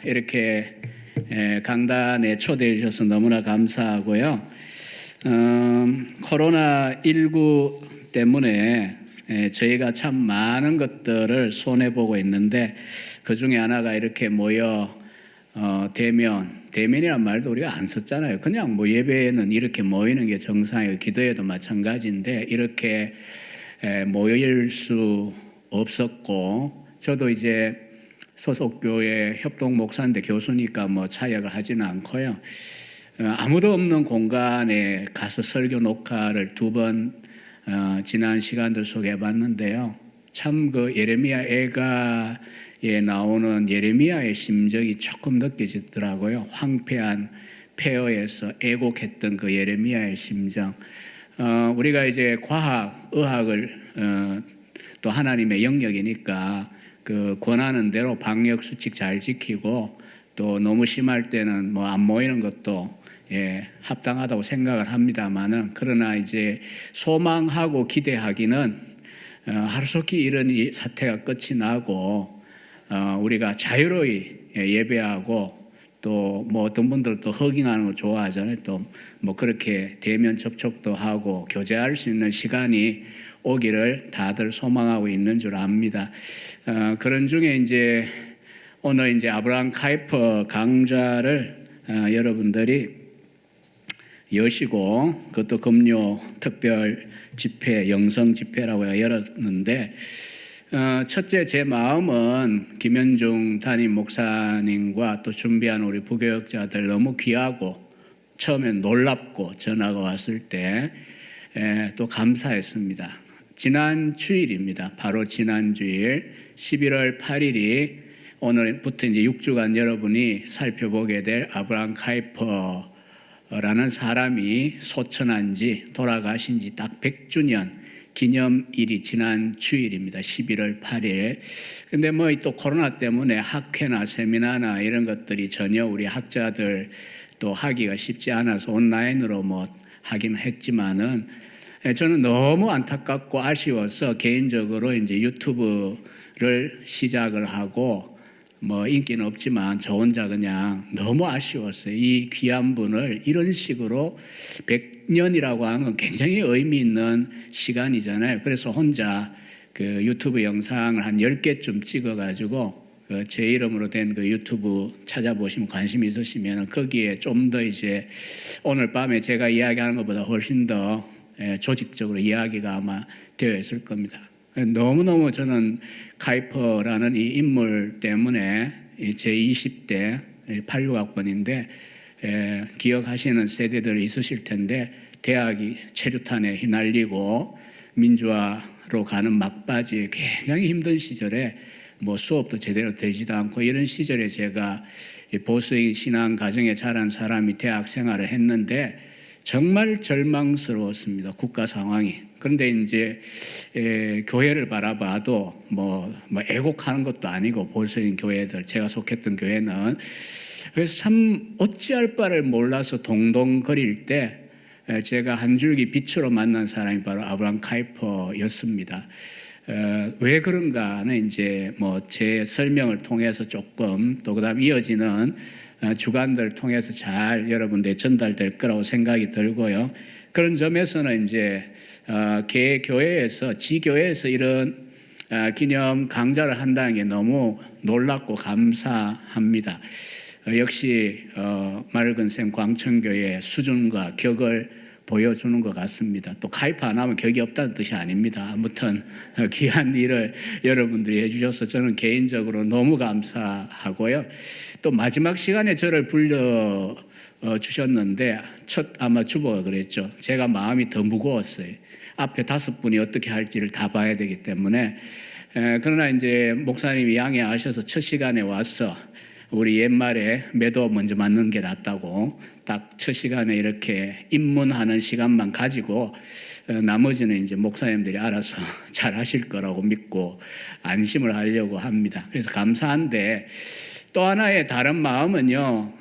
이렇게 강단에 초대해 주셔서 너무나 감사하고요. 코로나19 때문에 저희가 참 많은 것들을 손해보고 있는데 그 중에 하나가 이렇게 모여 대면이란 말도 우리가 안 썼잖아요. 그냥 뭐 예배에는 이렇게 모이는 게 정상이고 기도에도 마찬가지인데 이렇게 모일 수 없었고, 저도 이제 소속 교회 협동 목사인데 교수니까 뭐 차역을 하지는 않고요. 아무도 없는 공간에 가서 설교 녹화를 2번 지난 시간들 속에 해봤는데요. 참 그 예레미야 애가에 나오는 예레미야의 심정이 조금 느껴지더라고요. 황폐한 폐허에서 애곡했던 그 예레미야의 심정. 우리가 이제 과학, 의학을 또 하나님의 영역이니까 그 권하는 대로 방역 수칙 잘 지키고 또 너무 심할 때는 뭐 안 모이는 것도 합당하다고 생각을 합니다만은, 그러나 이제 소망하고 기대하기는 하루속히 이런 이 사태가 끝이 나고 우리가 자유로이 예배하고 또 뭐 어떤 분들도 허깅하는 거 좋아하잖아요. 또 뭐 그렇게 대면 접촉도 하고 교제할 수 있는 시간이 오기를 다들 소망하고 있는 줄 압니다. 그런 중에 이제 오늘 이제 아브라함 카이퍼 강좌를 여러분들이 여시고, 그것도 금요 특별 집회, 영성 집회라고 열었는데, 첫째 제 마음은 김현중 담임 목사님과 또 준비한 우리 부교역자들 너무 귀하고 처음엔 놀랍고 전화가 왔을 때 또 감사했습니다. 지난 주일입니다. 바로 지난 주일 11월 8일이 오늘부터 이제 6주간 여러분이 살펴보게 될 아브라함 카이퍼라는 사람이 소천한 지, 돌아가신 지 딱 100주년 기념일이 지난 주일입니다. 11월 8일. 근데 뭐 또 코로나 때문에 학회나 세미나나 이런 것들이 전혀 우리 학자들 또 하기가 쉽지 않아서 온라인으로 뭐 하긴 했지만은, 저는 너무 안타깝고 아쉬워서 개인적으로 이제 유튜브를 시작을 하고, 뭐 인기는 없지만 저 혼자 그냥 너무 아쉬웠어요. 이 귀한 분을 이런 식으로 100년이라고 하는 굉장히 의미 있는 시간이잖아요. 그래서 혼자 그 유튜브 영상을 한 10개쯤 찍어가지고 제 이름으로 된 그 유튜브 찾아보시면 관심이 있으시면 거기에 좀 더 이제 오늘 밤에 제가 이야기하는 것보다 훨씬 더 조직적으로 이야기가 아마 되어 있을 겁니다. 너무너무 저는 카이퍼라는 이 인물 때문에 제 20대 86학번인데 기억하시는 세대들이 있으실 텐데, 대학이 체류탄에 휘날리고 민주화로 가는 막바지에 굉장히 힘든 시절에 뭐 수업도 제대로 되지도 않고 이런 시절에 제가 보수적인 신앙 가정에 자란 사람이 대학 생활을 했는데 정말 절망스러웠습니다. 국가 상황이. 그런데 이제 교회를 바라봐도 뭐 애곡하는 것도 아니고, 보수적인 교회들, 제가 속했던 교회는. 그래서 참 어찌할 바를 몰라서 동동거릴 때 제가 한 줄기 빛으로 만난 사람이 바로 아브라함 카이퍼였습니다. 왜 그런가는 이제 뭐 제 설명을 통해서 조금, 또 그다음 이어지는 주간들 통해서 잘 여러분들 전달될 거라고 생각이 들고요. 그런 점에서는 이제 개교회에서, 지교회에서 이런 기념 강좌를 한다는 게 너무 놀랍고 감사합니다. 역시 맑은샘 광천교회의 수준과 격을 보여주는 것 같습니다. 또 카이퍼 안 하면 격이 없다는 뜻이 아닙니다. 아무튼 귀한 일을 여러분들이 해주셔서 저는 개인적으로 너무 감사하고요. 또 마지막 시간에 저를 불러주셨는데 첫 아마 주보가 그랬죠. 제가 마음이 더 무거웠어요. 앞에 5분이 어떻게 할지를 다 봐야 되기 때문에. 그러나 이제 목사님이 양해하셔서 첫 시간에 와서 우리 옛말에 매도 먼저 맞는 게 낫다고 딱 첫 시간에 이렇게 입문하는 시간만 가지고 나머지는 이제 목사님들이 알아서 잘 하실 거라고 믿고 안심을 하려고 합니다. 그래서 감사한데, 또 하나의 다른 마음은요,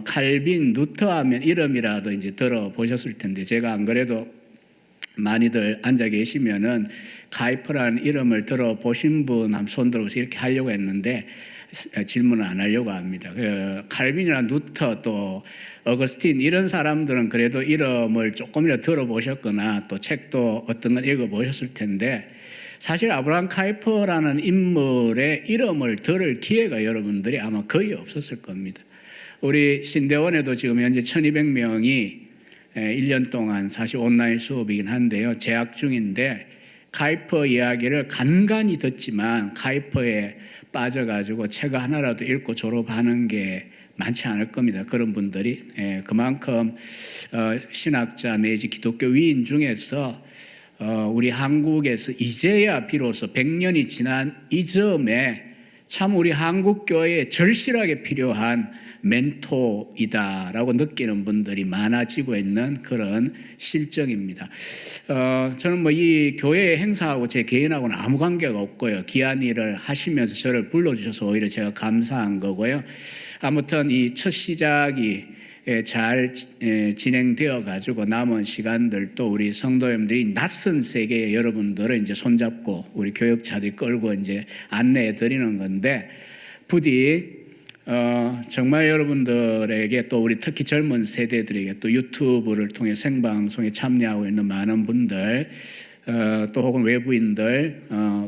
칼빈, 루터 하면 이름이라도 이제 들어보셨을 텐데, 제가 안 그래도 많이들 앉아 계시면은 카이퍼라는 이름을 들어보신 분 한 손 들어서 이렇게 하려고 했는데, 질문을 안 하려고 합니다. 칼빈이나 루터 또 어거스틴 이런 사람들은 그래도 이름을 조금이라도 들어보셨거나 또 책도 어떤 건 읽어보셨을 텐데 사실 아브라함 카이퍼라는 인물의 이름을 들을 기회가 여러분들이 아마 거의 없었을 겁니다. 우리 신대원에도 지금 현재 1200명이 1년 동안 사실 온라인 수업이긴 한데요. 재학 중인데 카이퍼 이야기를 간간히 듣지만 카이퍼에 빠져가지고 책 하나라도 읽고 졸업하는 게 많지 않을 겁니다. 그런 분들이. 그만큼 신학자 내지 기독교 위인 중에서 우리 한국에서 이제야 비로소 100년이 지난 이점에 참 우리 한국교회에 절실하게 필요한 멘토이다라고 느끼는 분들이 많아지고 있는 그런 실정입니다. 저는 뭐 이 교회 행사하고 제 개인하고는 아무 관계가 없고요. 귀한 일을 하시면서 저를 불러주셔서 오히려 제가 감사한 거고요. 아무튼 이 첫 시작이 잘 진행되어 가지고 남은 시간들도 우리 성도님들이 낯선 세계에 여러분들을 이제 손잡고 우리 교역자들이 끌고 이제 안내해 드리는 건데 부디 정말 여러분들에게 또 우리 특히 젊은 세대들에게 또 유튜브를 통해 생방송에 참여하고 있는 많은 분들 또 혹은 외부인들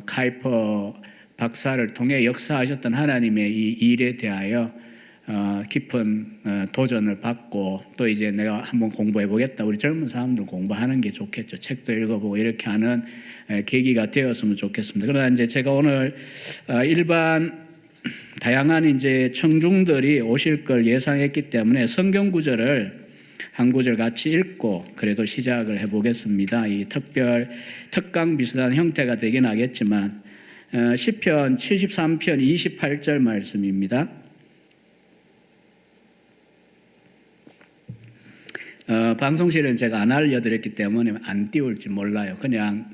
카이퍼 박사를 통해 역사하셨던 하나님의 이 일에 대하여 깊은 도전을 받고 또 이제 내가 한번 공부해 보겠다. 우리 젊은 사람들 공부하는 게 좋겠죠. 책도 읽어보고 이렇게 하는 계기가 되었으면 좋겠습니다. 그러나 이제 제가 오늘 일반 다양한 이제 청중들이 오실 걸 예상했기 때문에 성경 구절을 한 구절 같이 읽고 그래도 시작을 해보겠습니다. 이 특강 비슷한 형태가 되긴 하겠지만 시편 73편 28절 말씀입니다. 방송실은 제가 안 알려드렸기 때문에 안 띄울지 몰라요. 그냥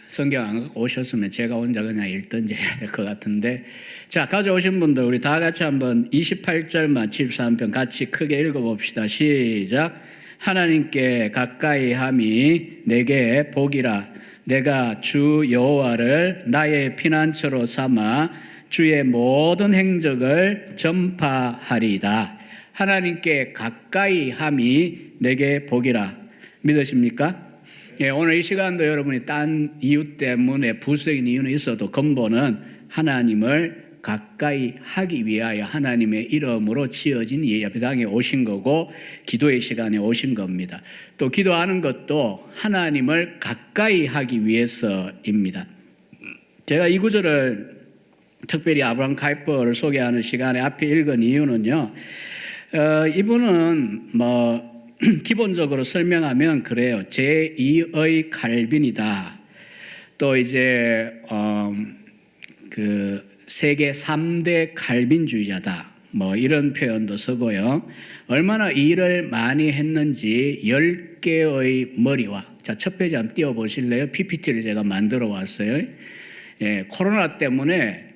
성경 안 갖고 오셨으면 제가 혼자 그냥 읽든지 해야 될 것 같은데 자 가져오신 분들 우리 다 같이 한번 28절만 73편 같이 크게 읽어봅시다. 시작. 하나님께 가까이 함이 내게 복이라. 내가 주 여호와를 나의 피난처로 삼아 주의 모든 행적을 전파하리이다. 하나님께 가까이 함이 내게 복이라. 믿으십니까? 예, 오늘 이 시간도 여러분이 딴 이유 때문에 부수적인 이유는 있어도 근본은 하나님을 가까이 하기 위하여 하나님의 이름으로 지어진 예배당에 오신 거고 기도의 시간에 오신 겁니다. 또 기도하는 것도 하나님을 가까이 하기 위해서입니다. 제가 이 구절을 특별히 아브라함 카이퍼를 소개하는 시간에 앞에 읽은 이유는요. 이분은 뭐 기본적으로 설명하면 그래요. 제2의 칼빈이다. 또 이제 그 세계 3대 칼빈주의자다. 뭐 이런 표현도 쓰고요. 얼마나 일을 많이 했는지 10개의 머리와 자, 첫 페이지 한번 띄워보실래요? PPT를 제가 만들어 왔어요. 예, 코로나 때문에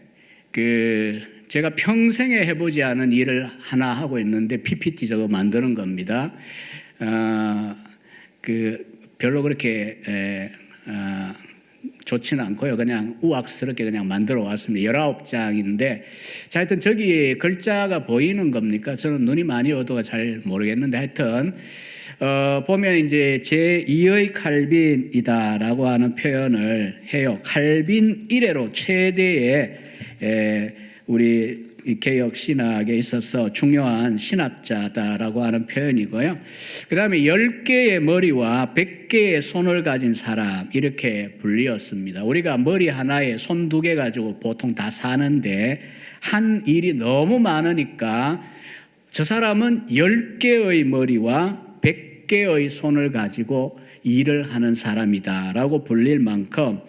제가 평생에 해보지 않은 일을 하나 하고 있는데 PPT 저거 만드는 겁니다. 별로 그렇게 좋지는 않고요. 그냥 우악스럽게 그냥 만들어 왔습니다. 19장인데 자, 하여튼 저기 글자가 보이는 겁니까? 저는 눈이 많이 어두워 잘 모르겠는데 하여튼 보면 이제 제2의 칼빈이다라고 하는 표현을 해요. 칼빈 이래로 최대의 우리 개혁 신학에 있어서 중요한 신학자다라고 하는 표현이고요. 그 다음에 10개의 머리와 100개의 손을 가진 사람 이렇게 불리었습니다. 우리가 머리 하나에 손 2개 가지고 보통 다 사는데 한 일이 너무 많으니까 저 사람은 10개의 머리와 100개의 손을 가지고 일을 하는 사람이다라고 불릴 만큼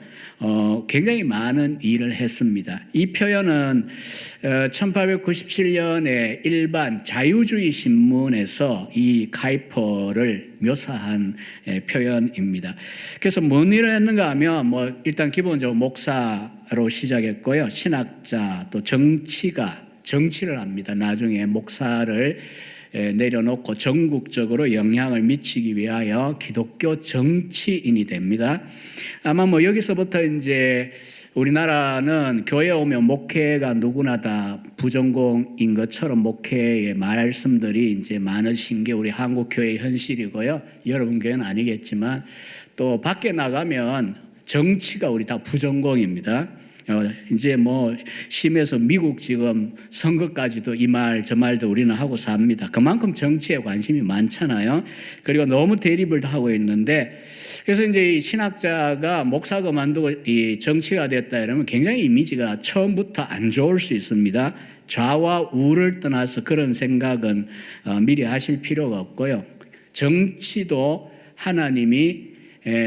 굉장히 많은 일을 했습니다. 이 표현은 1897년에 일반 자유주의 신문에서 이 카이퍼를 묘사한 표현입니다. 그래서 뭔 일을 했는가 하면 뭐 일단 기본적으로 목사로 시작했고요. 신학자 또 정치를 합니다. 나중에 목사를 내려놓고 전국적으로 영향을 미치기 위하여 기독교 정치인이 됩니다. 아마 뭐 여기서부터 이제 우리나라는 교회 오면 목회가 누구나 다 부전공인 것처럼 목회의 말씀들이 이제 많으신 게 우리 한국 교회의 현실이고요. 여러분 교회는 아니겠지만 또 밖에 나가면 정치가 우리 다 부전공입니다. 이제 뭐 심해서 미국 지금 선거까지도 이 말 저 말도 우리는 하고 삽니다. 그만큼 정치에 관심이 많잖아요. 그리고 너무 대립을 하고 있는데, 그래서 이제 이 신학자가 목사가 만두고 이 정치가 됐다 이러면 굉장히 이미지가 처음부터 안 좋을 수 있습니다. 좌와 우를 떠나서 그런 생각은 미리 하실 필요가 없고요. 정치도 하나님이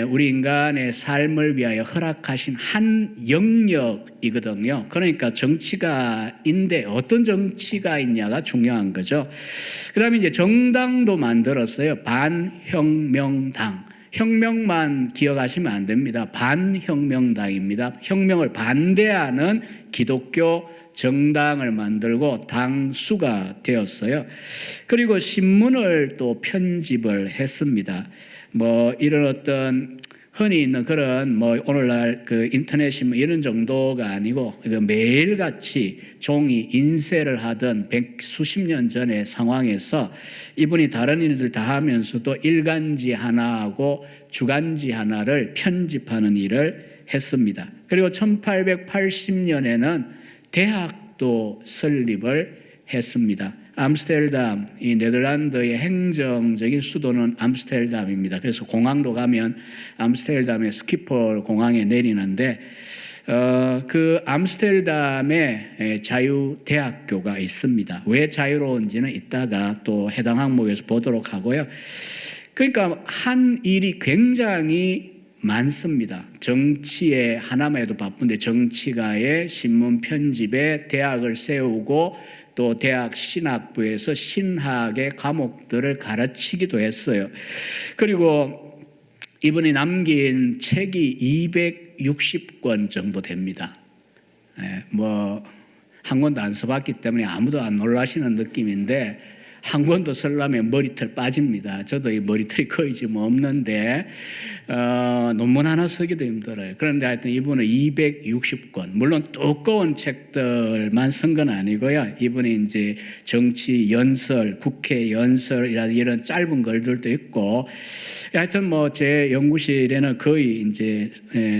우리 인간의 삶을 위하여 허락하신 한 영역이거든요. 그러니까 정치가인데 어떤 정치가 있냐가 중요한 거죠. 그 다음에 이제 정당도 만들었어요. 반혁명당. 혁명만 기억하시면 안 됩니다. 반혁명당입니다. 혁명을 반대하는 기독교 정당을 만들고 당수가 되었어요. 그리고 신문을 또 편집을 했습니다. 뭐 이런 어떤 흔히 있는 그런 뭐 오늘날 그 인터넷 신문 이런 정도가 아니고 매일같이 종이 인쇄를 하던 백수십 년 전의 상황에서 이분이 다른 일들 다 하면서도 일간지 하나하고 주간지 하나를 편집하는 일을 했습니다. 그리고 1880년에는 대학도 설립을 했습니다. 암스테르담, 이 네덜란드의 행정적인 수도는 암스테르담입니다. 그래서 공항도 가면 암스테르담의 스키폴 공항에 내리는데 그 암스테르담에 자유대학교가 있습니다. 왜 자유로운지는 이따가 또 해당 항목에서 보도록 하고요. 그러니까 한 일이 굉장히 많습니다. 정치에 하나만 해도 바쁜데 정치가의 신문 편집에 대학을 세우고 또 대학 신학부에서 신학의 과목들을 가르치기도 했어요. 그리고 이분이 남긴 책이 260권 정도 됩니다. 뭐 한 권도 안 써봤기 때문에 아무도 안 놀라시는 느낌인데 한 권도 쓰려면 머리털 빠집니다. 저도 이 머리털이 거의 지금 없는데 논문 하나 쓰기도 힘들어요. 그런데 하여튼 이분은 260권, 물론 두꺼운 책들만 쓴 건 아니고요. 이분이 이제 정치 연설, 국회 연설이라는 이런 짧은 글들도 있고, 하여튼 뭐 제 연구실에는 거의 이제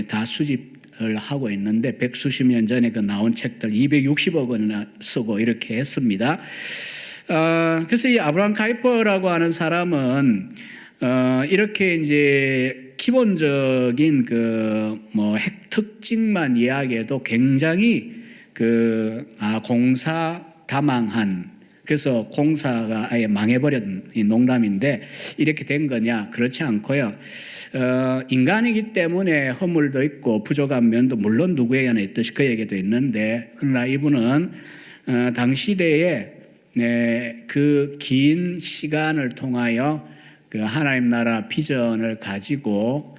다 수집을 하고 있는데 백수십 년 전에 그 나온 책들 260억 원이나 쓰고 이렇게 했습니다. 그래서 이 아브라함 카이퍼라고 하는 사람은 이렇게 이제 기본적인 그 뭐 특징만 이야기해도 굉장히 공사 다망한, 그래서 공사가 아예 망해버린 이 농담인데 이렇게 된 거냐? 그렇지 않고요. 인간이기 때문에 허물도 있고 부족한 면도 물론 누구에게나 있듯이 그에게도 있는데, 그러나 이분은 당시대에 그 긴 시간을 통하여 그 하나님 나라 비전을 가지고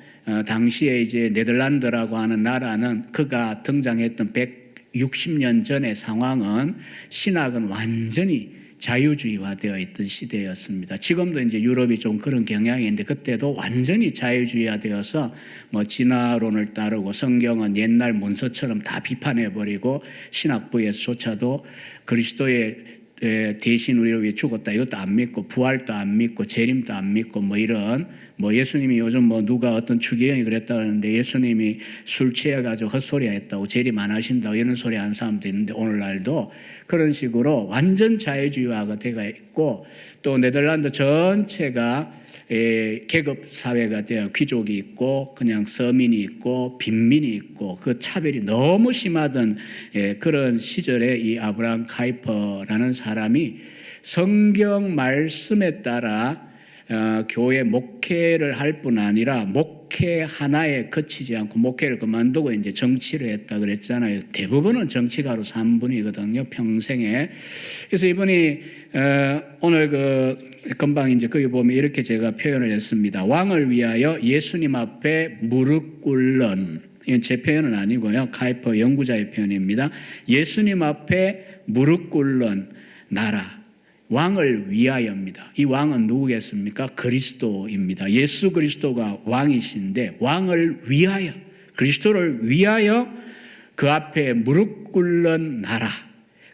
당시에 이제 네덜란드라고 하는 나라는 그가 등장했던 160년 전의 상황은 신학은 완전히 자유주의화되어 있던 시대였습니다. 지금도 이제 유럽이 좀 그런 경향인데 그때도 완전히 자유주의화되어서 뭐 진화론을 따르고 성경은 옛날 문서처럼 다 비판해버리고 신학부에서조차도 그리스도의 대신 우리를 위해 죽었다 이것도 안 믿고 부활도 안 믿고 재림도 안 믿고 뭐 이런 뭐 예수님이 요즘 뭐 누가 어떤 추기경이 그랬다 그러는데 예수님이 술 취해가지고 헛소리 했다고 재림 안 하신다고 이런 소리 하는 사람도 있는데 오늘날도 그런 식으로 완전 자유주의화가 되어 있고 또 네덜란드 전체가 계급 사회가 되어 귀족이 있고 그냥 서민이 있고 빈민이 있고 그 차별이 너무 심하던 그런 시절에 이 아브라함 카이퍼라는 사람이 성경 말씀에 따라 교회 목회를 할 뿐 아니라 목회 하나에 그치지 않고 목회를 그만두고 이제 정치를 했다 그랬잖아요. 대부분은 정치가로 산 분이거든요, 평생에. 그래서 이분이 오늘 금방 이제 거기 보면 이렇게 제가 표현을 했습니다. 왕을 위하여 예수님 앞에 무릎 꿇는, 이건 제 표현은 아니고요, 카이퍼 연구자의 표현입니다. 예수님 앞에 무릎 꿇는 나라. 왕을 위하여입니다. 이 왕은 누구겠습니까? 그리스도입니다. 예수 그리스도가 왕이신데 왕을 위하여, 그리스도를 위하여 그 앞에 무릎 꿇는 나라.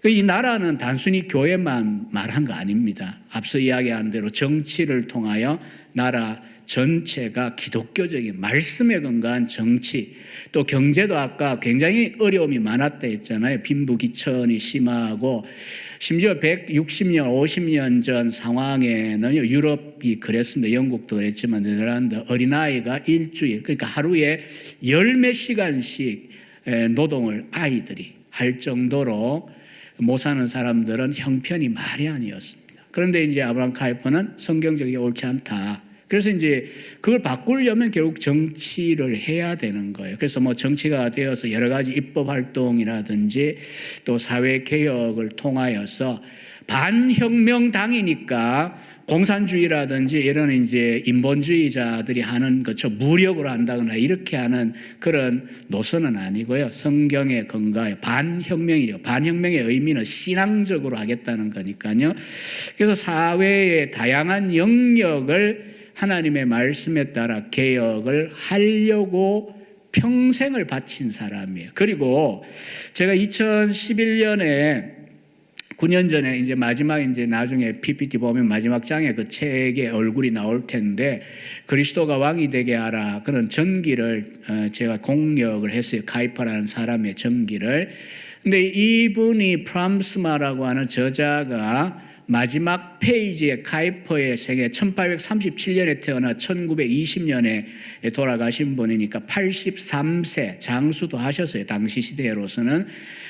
이 나라는 단순히 교회만 말한 거 아닙니다. 앞서 이야기한 대로 정치를 통하여 나라 전체가 기독교적인 말씀에 근거한 정치, 또 경제도 아까 굉장히 어려움이 많았다 했잖아요. 빈부귀천이 심하고 심지어 160년, 50년 전 상황에는 유럽이 그랬습니다. 영국도 그랬지만 네덜란드 어린아이가 일주일, 그러니까 하루에 10몇 시간씩 노동을 아이들이 할 정도로 못 사는 사람들은 형편이 말이 아니었습니다. 그런데 이제 아브라함 카이퍼는 성경적이 옳지 않다. 그래서 이제 그걸 바꾸려면 결국 정치를 해야 되는 거예요. 그래서 뭐 정치가 되어서 여러 가지 입법 활동이라든지 또 사회 개혁을 통하여서 반혁명당이니까 공산주의라든지 이런 이제 인본주의자들이 하는 것처럼 무력으로 한다거나 이렇게 하는 그런 노선은 아니고요. 성경에 근거해 반혁명이래요. 반혁명의 의미는 신앙적으로 하겠다는 거니까요. 그래서 사회의 다양한 영역을 하나님의 말씀에 따라 개혁을 하려고 평생을 바친 사람이에요. 그리고 제가 2011년에 9년 전에 이제 마지막 이제 나중에 PPT 보면 마지막 장에 그 책의 얼굴이 나올 텐데 그리스도가 왕이 되게 하라 그런 전기를 제가 공역을 했어요. 카이퍼라는 사람의 전기를. 근데 이분이 프람스마라고 하는 저자가 마지막 페이지에 카이퍼의 생애 1837년에 태어나 1920년에 돌아가신 분이니까 83세 장수도 하셨어요. 당시 시대로서는.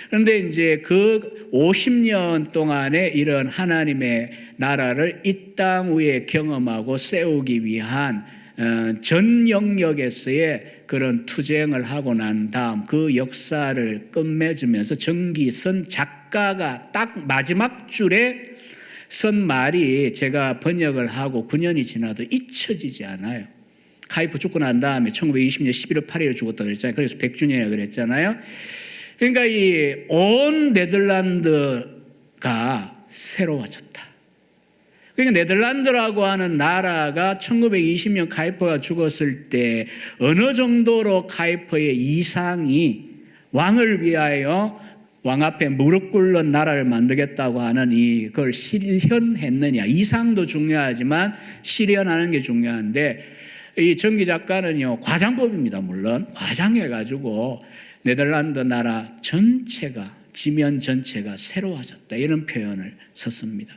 그런데 이제 그 50년 동안에 이런 하나님의 나라를 이 땅 위에 경험하고 세우기 위한 전 영역에서의 그런 투쟁을 하고 난 다음 그 역사를 끝맺으면서 전기선 작가가 딱 마지막 줄에 쓴 말이 제가 번역을 하고 9년이 지나도 잊혀지지 않아요. 카이프 죽고 난 다음에 1920년 11월 8일에 죽었다고 그랬잖아요. 그래서 100주년이라고 그랬잖아요. 그러니까 이 온 네덜란드가 새로워졌다. 그러니까 네덜란드라고 하는 나라가 1920년 카이퍼가 죽었을 때 어느 정도로 카이퍼의 이상이 왕을 위하여 왕 앞에 무릎 꿇는 나라를 만들겠다고 하는 그걸 실현했느냐. 이상도 중요하지만 실현하는 게 중요한데 이 전기 작가는요, 과장법입니다. 물론 과장해가지고 네덜란드 나라 전체가 지면 전체가 새로워졌다 이런 표현을 썼습니다.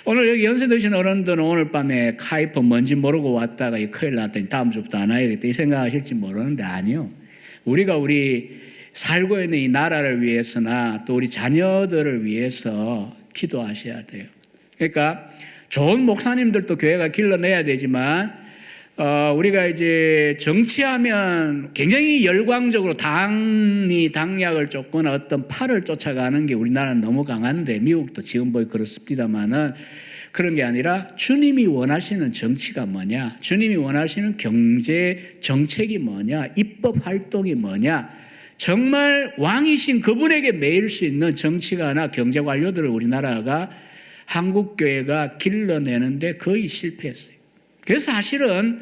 오늘 여기 연세 드신 어른들은 오늘 밤에 카이퍼 뭔지 모르고 왔다가 큰일 났더니 다음 주부터 안 와야겠다 이 생각하실지 모르는데 아니요. 우리가 우리 살고 있는 이 나라를 위해서나 또 우리 자녀들을 위해서 기도하셔야 돼요. 그러니까 좋은 목사님들도 교회가 길러내야 되지만 우리가 이제 정치하면 굉장히 열광적으로 당약을 쫓거나 어떤 팔을 쫓아가는 게 우리나라는 너무 강한데 미국도 지금 보기 그렇습니다만은 그런 게 아니라 주님이 원하시는 정치가 뭐냐, 주님이 원하시는 경제 정책이 뭐냐, 입법 활동이 뭐냐, 정말 왕이신 그분에게 매일 수 있는 정치가나 경제 관료들을 우리나라가 한국교회가 길러내는데 거의 실패했어요. 그래서 사실은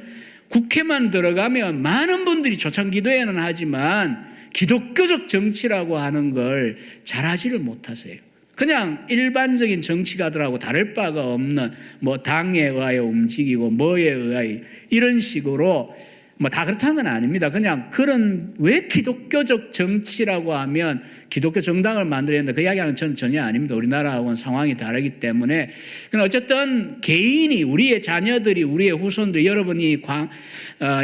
국회만 들어가면 많은 분들이 초청기도회는 하지만 기독교적 정치라고 하는 걸 잘하지를 못하세요. 그냥 일반적인 정치가들하고 다를 바가 없는 뭐 당에 의하여 움직이고 뭐에 의하여 이런 식으로 뭐 다 그렇다는 건 아닙니다. 그냥 그런 왜 기독교적 정치라고 하면 기독교 정당을 만들어야 된다 그 이야기하는 저는 전혀 아닙니다. 우리나라하고는 상황이 다르기 때문에. 그러나 어쨌든 개인이 우리의 자녀들이 우리의 후손들이 여러분이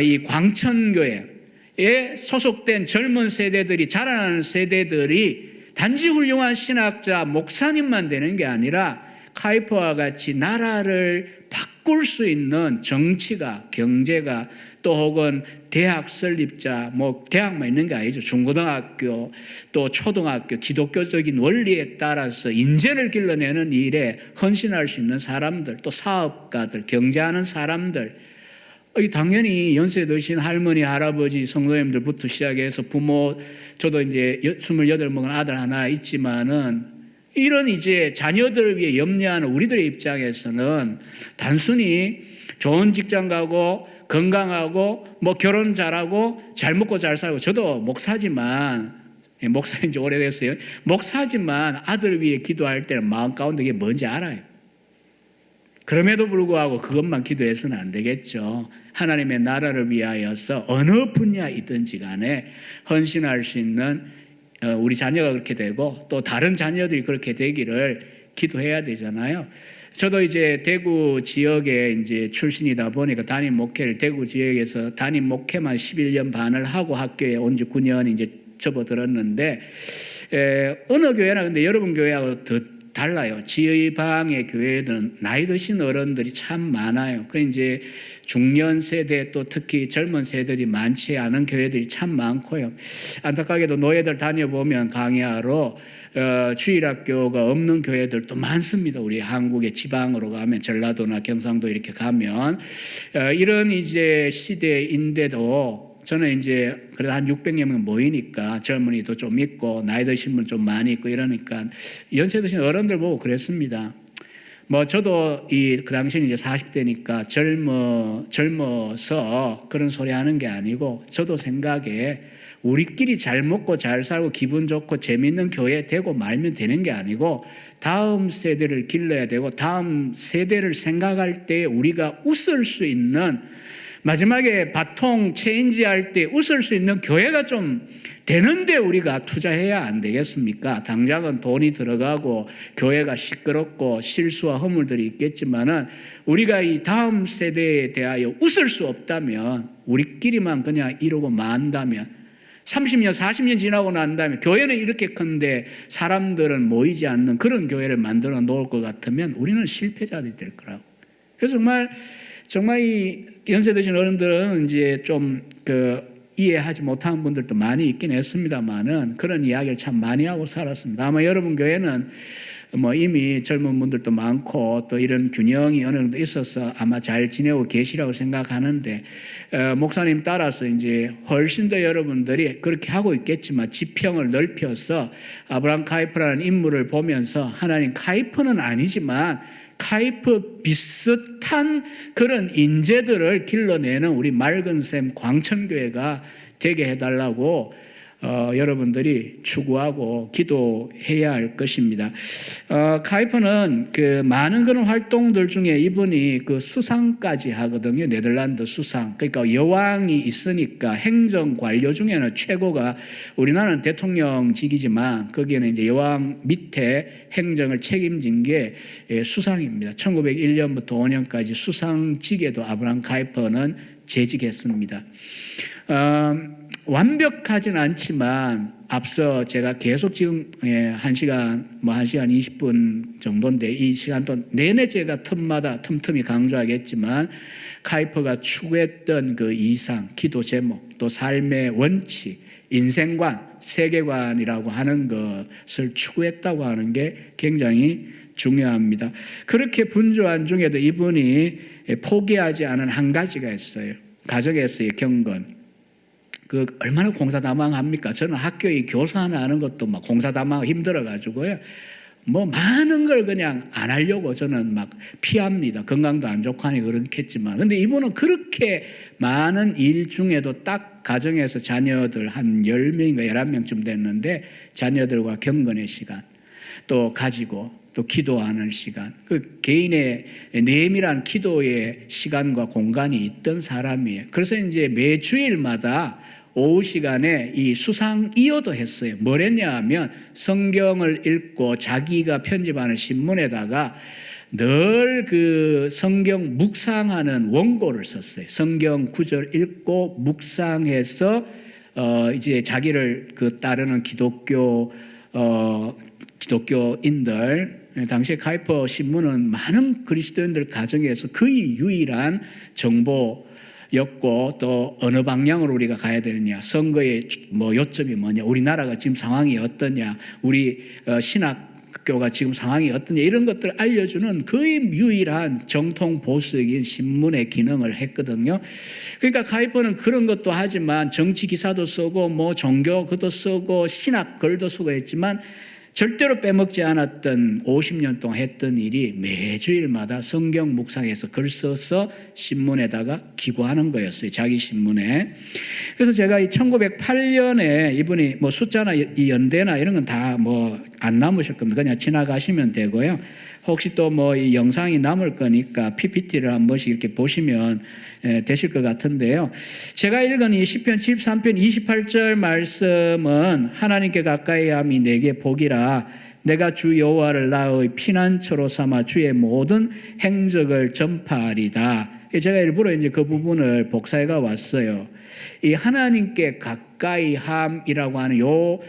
이 광천교회에 소속된 젊은 세대들이 자라나는 세대들이 단지 훌륭한 신학자 목사님만 되는 게 아니라 카이퍼와 같이 나라를 바꿀 수 있는 정치가 경제가 또 혹은 대학 설립자, 뭐 대학만 있는 게 아니죠. 중고등학교 또 초등학교 기독교적인 원리에 따라서 인재를 길러내는 일에 헌신할 수 있는 사람들, 또 사업가들, 경제하는 사람들, 당연히 연세 드신 할머니, 할아버지, 성도님들부터 시작해서 부모, 저도 이제 28 먹은 아들 하나 있지만은 이런 이제 자녀들을 위해 염려하는 우리들의 입장에서는 단순히 좋은 직장 가고 건강하고 뭐 결혼 잘하고 잘 먹고 잘 살고 저도 목사지만 목사인 지 오래됐어요. 목사지만 아들 위해 기도할 때는 마음 가운데 이게 뭔지 알아요. 그럼에도 불구하고 그것만 기도해서는 안 되겠죠. 하나님의 나라를 위하여서 어느 분야이든지 간에 헌신할 수 있는 우리 자녀가 그렇게 되고 또 다른 자녀들이 그렇게 되기를 기도해야 되잖아요. 저도 이제 대구 지역에 이제 출신이다 보니까 담임 목회를 대구 지역에서 담임 목회만 11년 반을 하고 학교에 온 지 9년 이제 접어들었는데 어느 교회나 근데 여러분 교회하고 더 달라요. 지방의 교회들은 나이 드신 어른들이 참 많아요. 그 이제 중년 세대 또 특히 젊은 세대들이 많지 않은 교회들이 참 많고요. 안타깝게도 노예들 다녀보면 강의하러 주일학교가 없는 교회들도 많습니다. 우리 한국의 지방으로 가면 전라도나 경상도 이렇게 가면 이런 이제 시대인데도 저는 이제 그래도 한 600여 명 모이니까 젊은이도 좀 있고 나이 드신 분 좀 많이 있고 이러니까 연세 드신 어른들 보고 그랬습니다. 뭐 저도 그 당시는 이제 40대니까 젊어서 그런 소리 하는 게 아니고 저도 생각에 우리끼리 잘 먹고 잘 살고 기분 좋고 재밌는 교회 되고 말면 되는 게 아니고 다음 세대를 길러야 되고 다음 세대를 생각할 때 우리가 웃을 수 있는 마지막에 바통 체인지할 때 웃을 수 있는 교회가 좀 되는데 우리가 투자해야 안 되겠습니까? 당장은 돈이 들어가고 교회가 시끄럽고 실수와 허물들이 있겠지만은 우리가 이 다음 세대에 대하여 웃을 수 없다면 우리끼리만 그냥 이러고 만다면 30년, 40년 지나고 난 다음에 교회는 이렇게 큰데 사람들은 모이지 않는 그런 교회를 만들어 놓을 것 같으면 우리는 실패자들이 될 거라고. 그래서 정말 이 연세 드신 어른들은 이제 좀 이해하지 못하는 분들도 많이 있긴 했습니다만은 그런 이야기를 참 많이 하고 살았습니다. 아마 여러분 교회는 뭐 이미 젊은 분들도 많고 또 이런 균형이 어느 정도 있어서 아마 잘 지내고 계시라고 생각하는데 목사님 따라서 이제 훨씬 더 여러분들이 그렇게 하고 있겠지만 지평을 넓혀서 아브라함 카이프라는 인물을 보면서 하나님 카이프는 아니지만 카이프 비슷한 그런 인재들을 길러내는 우리 맑은샘 광천교회가 되게 해달라고 여러분들이 추구하고 기도해야 할 것입니다. 카이퍼는 많은 그런 활동들 중에 이분이 수상까지 하거든요. 네덜란드 수상. 그러니까 여왕이 있으니까 행정 관료 중에는 최고가 우리나라는 대통령직이지만 거기에는 이제 여왕 밑에 행정을 책임진 게 수상입니다. 1901년부터 5년까지 수상직에도 아브라함 카이퍼는 재직했습니다. 완벽하진 않지만 앞서 제가 계속 지금 1시간 20분 정도인데 이 시간 동안 내내 제가 틈틈이 강조하겠지만 카이퍼가 추구했던 그 이상, 기도 제목, 또 삶의 원칙, 인생관, 세계관이라고 하는 것을 추구했다고 하는 게 굉장히 중요합니다. 그렇게 분주한 중에도 이분이 포기하지 않은 한 가지가 있어요. 가정에서의 경건. 얼마나 공사다망합니까? 저는 학교에 교사 하나 하는 것도 막 공사다망 힘들어가지고요. 많은 걸 그냥 안 하려고 저는 막 피합니다. 건강도 안 좋고 하니 그렇겠지만. 근데 이분은 그렇게 많은 일 중에도 딱 가정에서 자녀들 한 10명인가 11명쯤 됐는데 자녀들과 경건의 시간 또 가지고 또 기도하는 시간, 개인의 내밀한 기도의 시간과 공간이 있던 사람이에요. 그래서 이제 매주일마다 오후 시간에 이 수상 이어도 했어요. 뭘 했냐 하면 성경을 읽고 자기가 편집하는 신문에다가 늘 성경 묵상하는 원고를 썼어요. 성경 구절 읽고 묵상해서 이제 자기를 따르는 기독교인들, 당시에 카이퍼 신문은 많은 그리스도인들 가정에서 거의 유일한 정보였고 또 어느 방향으로 우리가 가야 되느냐, 선거의 요점이 뭐냐, 우리나라가 지금 상황이 어떠냐, 우리 신학교가 지금 상황이 어떠냐, 이런 것들을 알려주는 거의 유일한 정통 보수적인 신문의 기능을 했거든요. 그러니까 카이퍼는 그런 것도 하지만 정치 기사도 쓰고 종교 글도 쓰고 신학 글도 쓰고 했지만 절대로 빼먹지 않았던 50년 동안 했던 일이 매주일마다 성경 묵상해서 글 써서 신문에다가 기고하는 거였어요. 자기 신문에. 그래서 제가 이 1908년에 이분이 뭐 숫자나 이 연대나 이런 건 다 뭐 안 남으실 겁니다. 그냥 지나가시면 되고요. 혹시 또 뭐 이 영상이 남을 거니까 PPT를 한 번씩 이렇게 보시면 되실 것 같은데요. 제가 읽은 이 시편 73편 28절 말씀은 하나님께 가까이 함이 내게 복이라 내가 주 여호와를 나의 피난처로 삼아 주의 모든 행적을 전파하리다. 제가 일부러 이제 그 부분을 복사해가 왔어요. 이 하나님께 가까이 함이라고 하는 요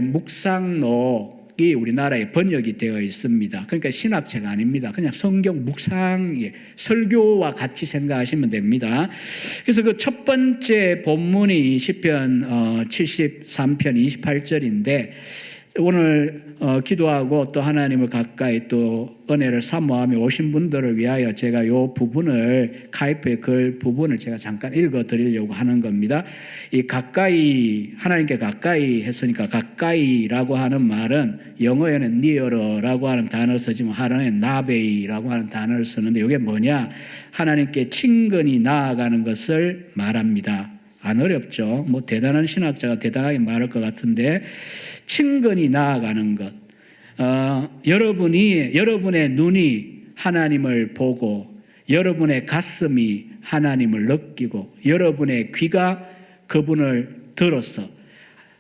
묵상록이 우리나라에 번역이 되어 있습니다. 그러니까 신학책 아닙니다. 그냥 성경 묵상, 설교와 같이 생각하시면 됩니다. 그래서 그 첫 번째 본문이 시편 73편 28절인데 오늘 기도하고 또 하나님을 가까이 또 은혜를 사모하며 오신 분들을 위하여 제가 이 부분을 카이프의 글 부분을 제가 잠깐 읽어드리려고 하는 겁니다. 이 가까이 하나님께 가까이 했으니까 가까이라고 하는 말은 영어에는 near라고 하는 단어를 쓰지만 하나는 나베이라고 하는 단어를 쓰는데 이게 뭐냐? 하나님께 친근히 나아가는 것을 말합니다. 안 어렵죠? 뭐 대단한 신학자가 대단하게 말할 것 같은데 친근히 나아가는 것. 여러분의 눈이 하나님을 보고 여러분의 가슴이 하나님을 느끼고 여러분의 귀가 그분을 들어서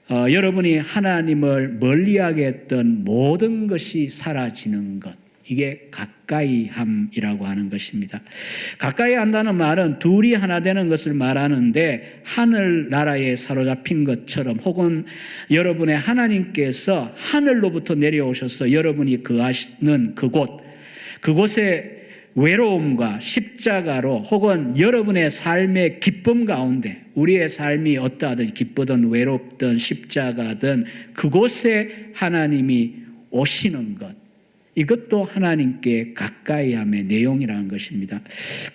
여러분이 하나님을 멀리하게 했던 모든 것이 사라지는 것. 이게 가까이함이라고 하는 것입니다. 가까이 한다는 말은 둘이 하나 되는 것을 말하는데 하늘나라에 사로잡힌 것처럼 혹은 여러분의 하나님께서 하늘로부터 내려오셔서 여러분이 거하시는 그곳의 외로움과 십자가로 혹은 여러분의 삶의 기쁨 가운데 우리의 삶이 어떠하든 기쁘든 외롭든 십자가든 그곳에 하나님이 오시는 것. 이것도 하나님께 가까이함의 내용이라는 것입니다.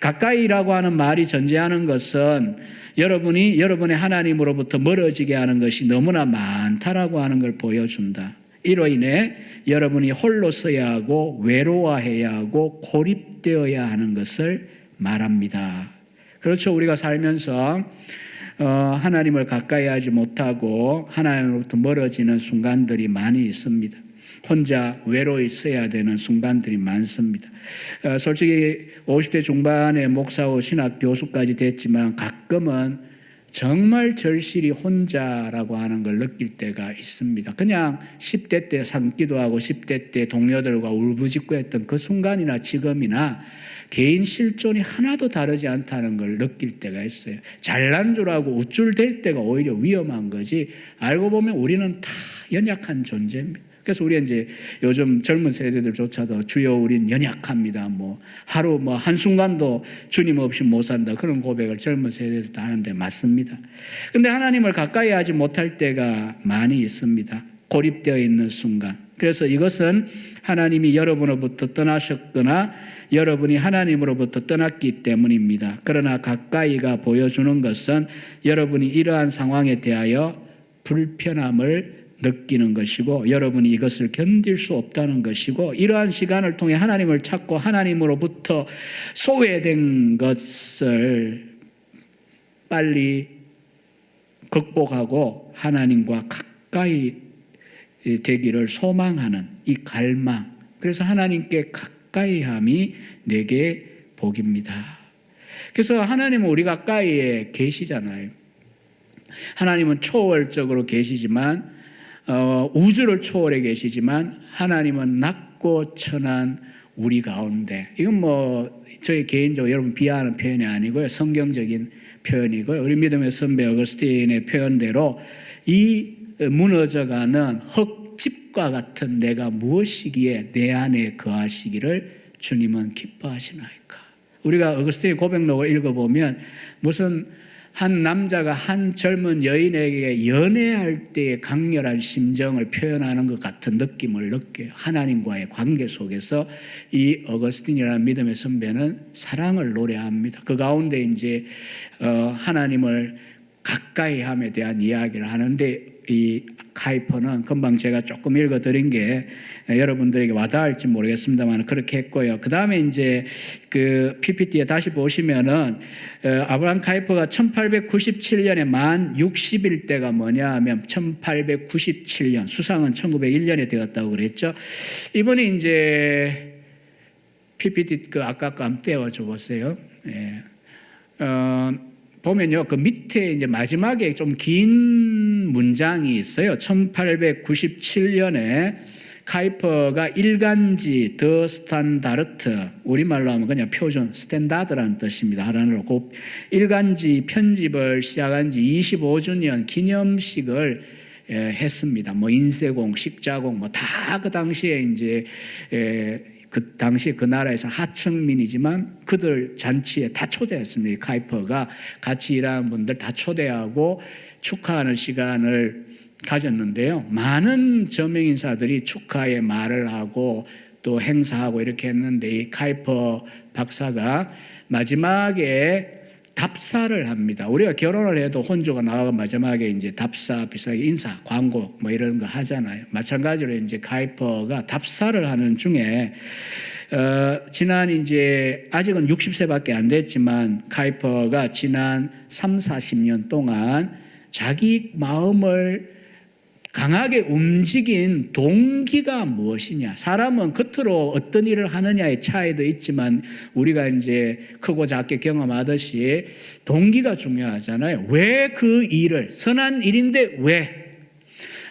가까이라고 하는 말이 전제하는 것은 여러분이 여러분의 하나님으로부터 멀어지게 하는 것이 너무나 많다라고 하는 걸 보여준다. 이로 인해 여러분이 홀로 서야 하고 외로워해야 하고 고립되어야 하는 것을 말합니다. 그렇죠. 우리가 살면서 하나님을 가까이 하지 못하고 하나님으로부터 멀어지는 순간들이 많이 있습니다. 혼자 외로이 있어야 되는 순간들이 많습니다. 솔직히 50대 중반에 목사고 신학 교수까지 됐지만 가끔은 정말 절실히 혼자라고 하는 걸 느낄 때가 있습니다. 그냥 10대 때 삼기도 하고 10대 때 동료들과 울부짖고 했던 그 순간이나 지금이나 개인 실존이 하나도 다르지 않다는 걸 느낄 때가 있어요. 잘난 줄 알고 우쭐댈 때가 오히려 위험한 거지 알고 보면 우리는 다 연약한 존재입니다. 그래서 우리 이제 요즘 젊은 세대들조차도 주여 우린 연약합니다. 하루 한순간도 주님 없이 못 산다. 그런 고백을 젊은 세대들도 하는데 맞습니다. 근데 하나님을 가까이 하지 못할 때가 많이 있습니다. 고립되어 있는 순간. 그래서 이것은 하나님이 여러분으로부터 떠나셨거나 여러분이 하나님으로부터 떠났기 때문입니다. 그러나 가까이가 보여주는 것은 여러분이 이러한 상황에 대하여 불편함을 느끼는 것이고 여러분이 이것을 견딜 수 없다는 것이고 이러한 시간을 통해 하나님을 찾고 하나님으로부터 소외된 것을 빨리 극복하고 하나님과 가까이 되기를 소망하는 이 갈망. 그래서 하나님께 가까이함이 내게 복입니다. 그래서 하나님은 우리 가까이에 계시잖아요. 하나님은 초월적으로 계시지만 우주를 초월해 계시지만 하나님은 낮고 천한 우리 가운데 이건 저희 개인적으로 여러분 비하하는 표현이 아니고요. 성경적인 표현이고요. 우리 믿음의 선배 어거스틴의 표현대로 이 무너져가는 흙집과 같은 내가 무엇이기에 내 안에 거하시기를 주님은 기뻐하시나이까. 우리가 어거스틴의 고백록을 읽어보면 무슨 한 남자가 한 젊은 여인에게 연애할 때의 강렬한 심정을 표현하는 것 같은 느낌을 느껴요. 하나님과의 관계 속에서 이 어거스틴이라는 믿음의 선배는 사랑을 노래합니다. 그 가운데 이제 하나님을 가까이함에 대한 이야기를 하는데 이 카이퍼는 금방 제가 조금 읽어드린 게 여러분들에게 와닿을지 모르겠습니다만 그렇게 했고요. 그 다음에 이제 그 PPT에 다시 보시면은 아브라함 카이퍼가 1897년에 만 60일 때가 뭐냐 하면 1897년, 수상은 1901년에 되었다고 그랬죠. 이번에 이제 PPT 그 아까 거 한번 떼어줘 보세요. 예. 보면요, 그 밑에 이제 마지막에 좀 긴 문장이 있어요. 1897년에 카이퍼가 일간지 더 스탄다르트, 우리말로 하면 그냥 표준 스탠다드라는 뜻입니다. 하나로 그 일간지 편집을 시작한 지 25주년 기념식을 했습니다. 뭐 인쇄공, 식자공 뭐 다 그 당시에 이제 그 당시 그 나라에서 하층민이지만 그들 잔치에 다 초대했습니다. 카이퍼가 같이 일하는 분들 다 초대하고 축하하는 시간을 가졌는데요. 많은 저명인사들이 축하의 말을 하고 또 행사하고 이렇게 했는데 이 카이퍼 박사가 마지막에 답사를 합니다. 우리가 결혼을 해도 혼주가 나와서 마지막에 이제 답사, 비슷하게 인사, 광고 뭐 이런 거 하잖아요. 마찬가지로 이제 카이퍼가 답사를 하는 중에 지난 이제 아직은 60세밖에 안 됐지만 카이퍼가 지난 3, 40년 동안 자기 마음을 강하게 움직인 동기가 무엇이냐. 사람은 겉으로 어떤 일을 하느냐의 차이도 있지만 우리가 이제 크고 작게 경험하듯이 동기가 중요하잖아요. 왜 그 일을, 선한 일인데 왜?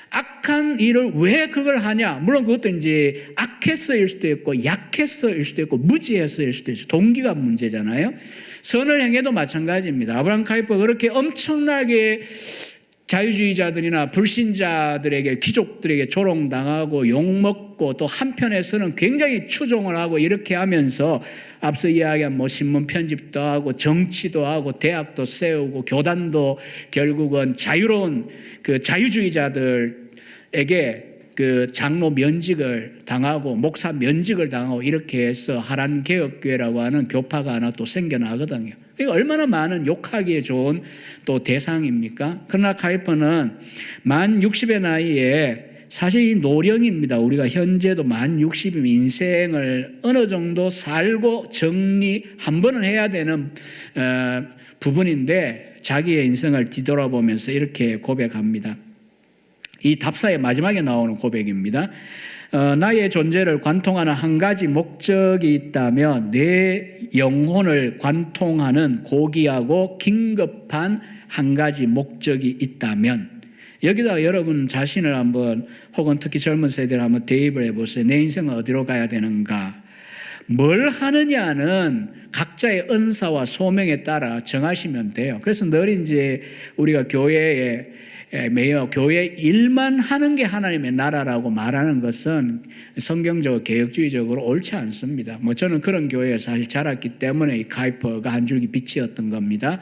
악한 일을 왜 그걸 하냐? 물론 그것도 이제 악해서일 수도 있고 약해서일 수도 있고 무지해서일 수도 있고 동기가 문제잖아요. 선을 행해도 마찬가지입니다. 아브라함 카이퍼가 그렇게 엄청나게 자유주의자들이나 불신자들에게, 귀족들에게 조롱당하고 욕먹고 또 한편에서는 굉장히 추종을 하고 이렇게 하면서 앞서 이야기한 뭐 신문 편집도 하고 정치도 하고 대학도 세우고 교단도 결국은 자유로운 그 자유주의자들에게 그 장로 면직을 당하고 목사 면직을 당하고 이렇게 해서 하란 개혁교회라고 하는 교파가 하나 또 생겨나거든요. 그러니까 얼마나 많은 욕하기에 좋은 또 대상입니까? 그러나 카이퍼는 만 60의 나이에 사실 이 노령입니다. 우리가 현재도 만 60이면 인생을 어느 정도 살고 정리 한 번은 해야 되는 부분인데 자기의 인생을 뒤돌아보면서 이렇게 고백합니다. 이 답사의 마지막에 나오는 고백입니다. 나의 존재를 관통하는 한 가지 목적이 있다면 내 영혼을 관통하는 고귀하고 긴급한 한 가지 목적이 있다면 여기다가 여러분 자신을 한번 혹은 특히 젊은 세대를 한번 대입을 해보세요. 내 인생은 어디로 가야 되는가? 뭘 하느냐는 각자의 은사와 소명에 따라 정하시면 돼요. 그래서 늘 이제 우리가 교회에 매여 교회 일만 하는 게 하나님의 나라라고 말하는 것은 성경적으로 개혁주의적으로 옳지 않습니다. 뭐 저는 그런 교회에 사실 자랐기 때문에 이 카이퍼가 한 줄기 빛이었던 겁니다.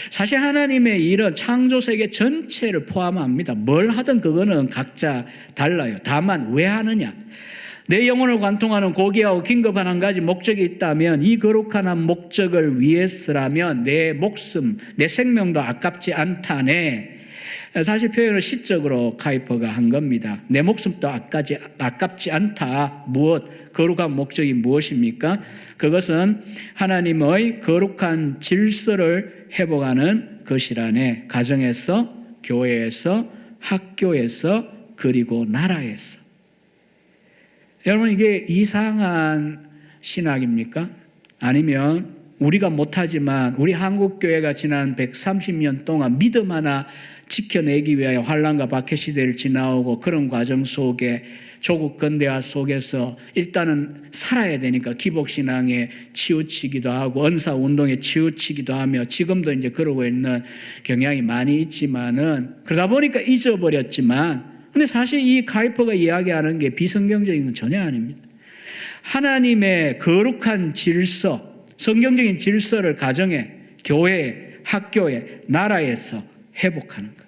사실 하나님의 일은 창조 세계 전체를 포함합니다. 뭘 하든 그거는 각자 달라요. 다만 왜 하느냐? 내 영혼을 관통하는 고귀하고 긴급한 한 가지 목적이 있다면 이 거룩한 한 목적을 위해서라면 내 목숨, 내 생명도 아깝지 않다네. 사실 표현을 시적으로 카이퍼가 한 겁니다. 내 목숨도 아깝지 않다. 무엇? 거룩한 목적이 무엇입니까? 그것은 하나님의 거룩한 질서를 회복하는 것이라네. 가정에서, 교회에서, 학교에서, 그리고 나라에서. 여러분 이게 이상한 신학입니까? 아니면 우리가 못하지만 우리 한국교회가 지난 130년 동안 믿음 하나 지켜내기 위하여 환란과 박해시대를 지나오고 그런 과정 속에 조국 근대화 속에서 일단은 살아야 되니까 기복신앙에 치우치기도 하고 은사운동에 치우치기도 하며 지금도 이제 그러고 있는 경향이 많이 있지만은 그러다 보니까 잊어버렸지만 근데 사실 이 카이퍼가 이야기하는 게 비성경적인 건 전혀 아닙니다. 하나님의 거룩한 질서, 성경적인 질서를 가정에, 교회에, 학교에, 나라에서 회복하는 것.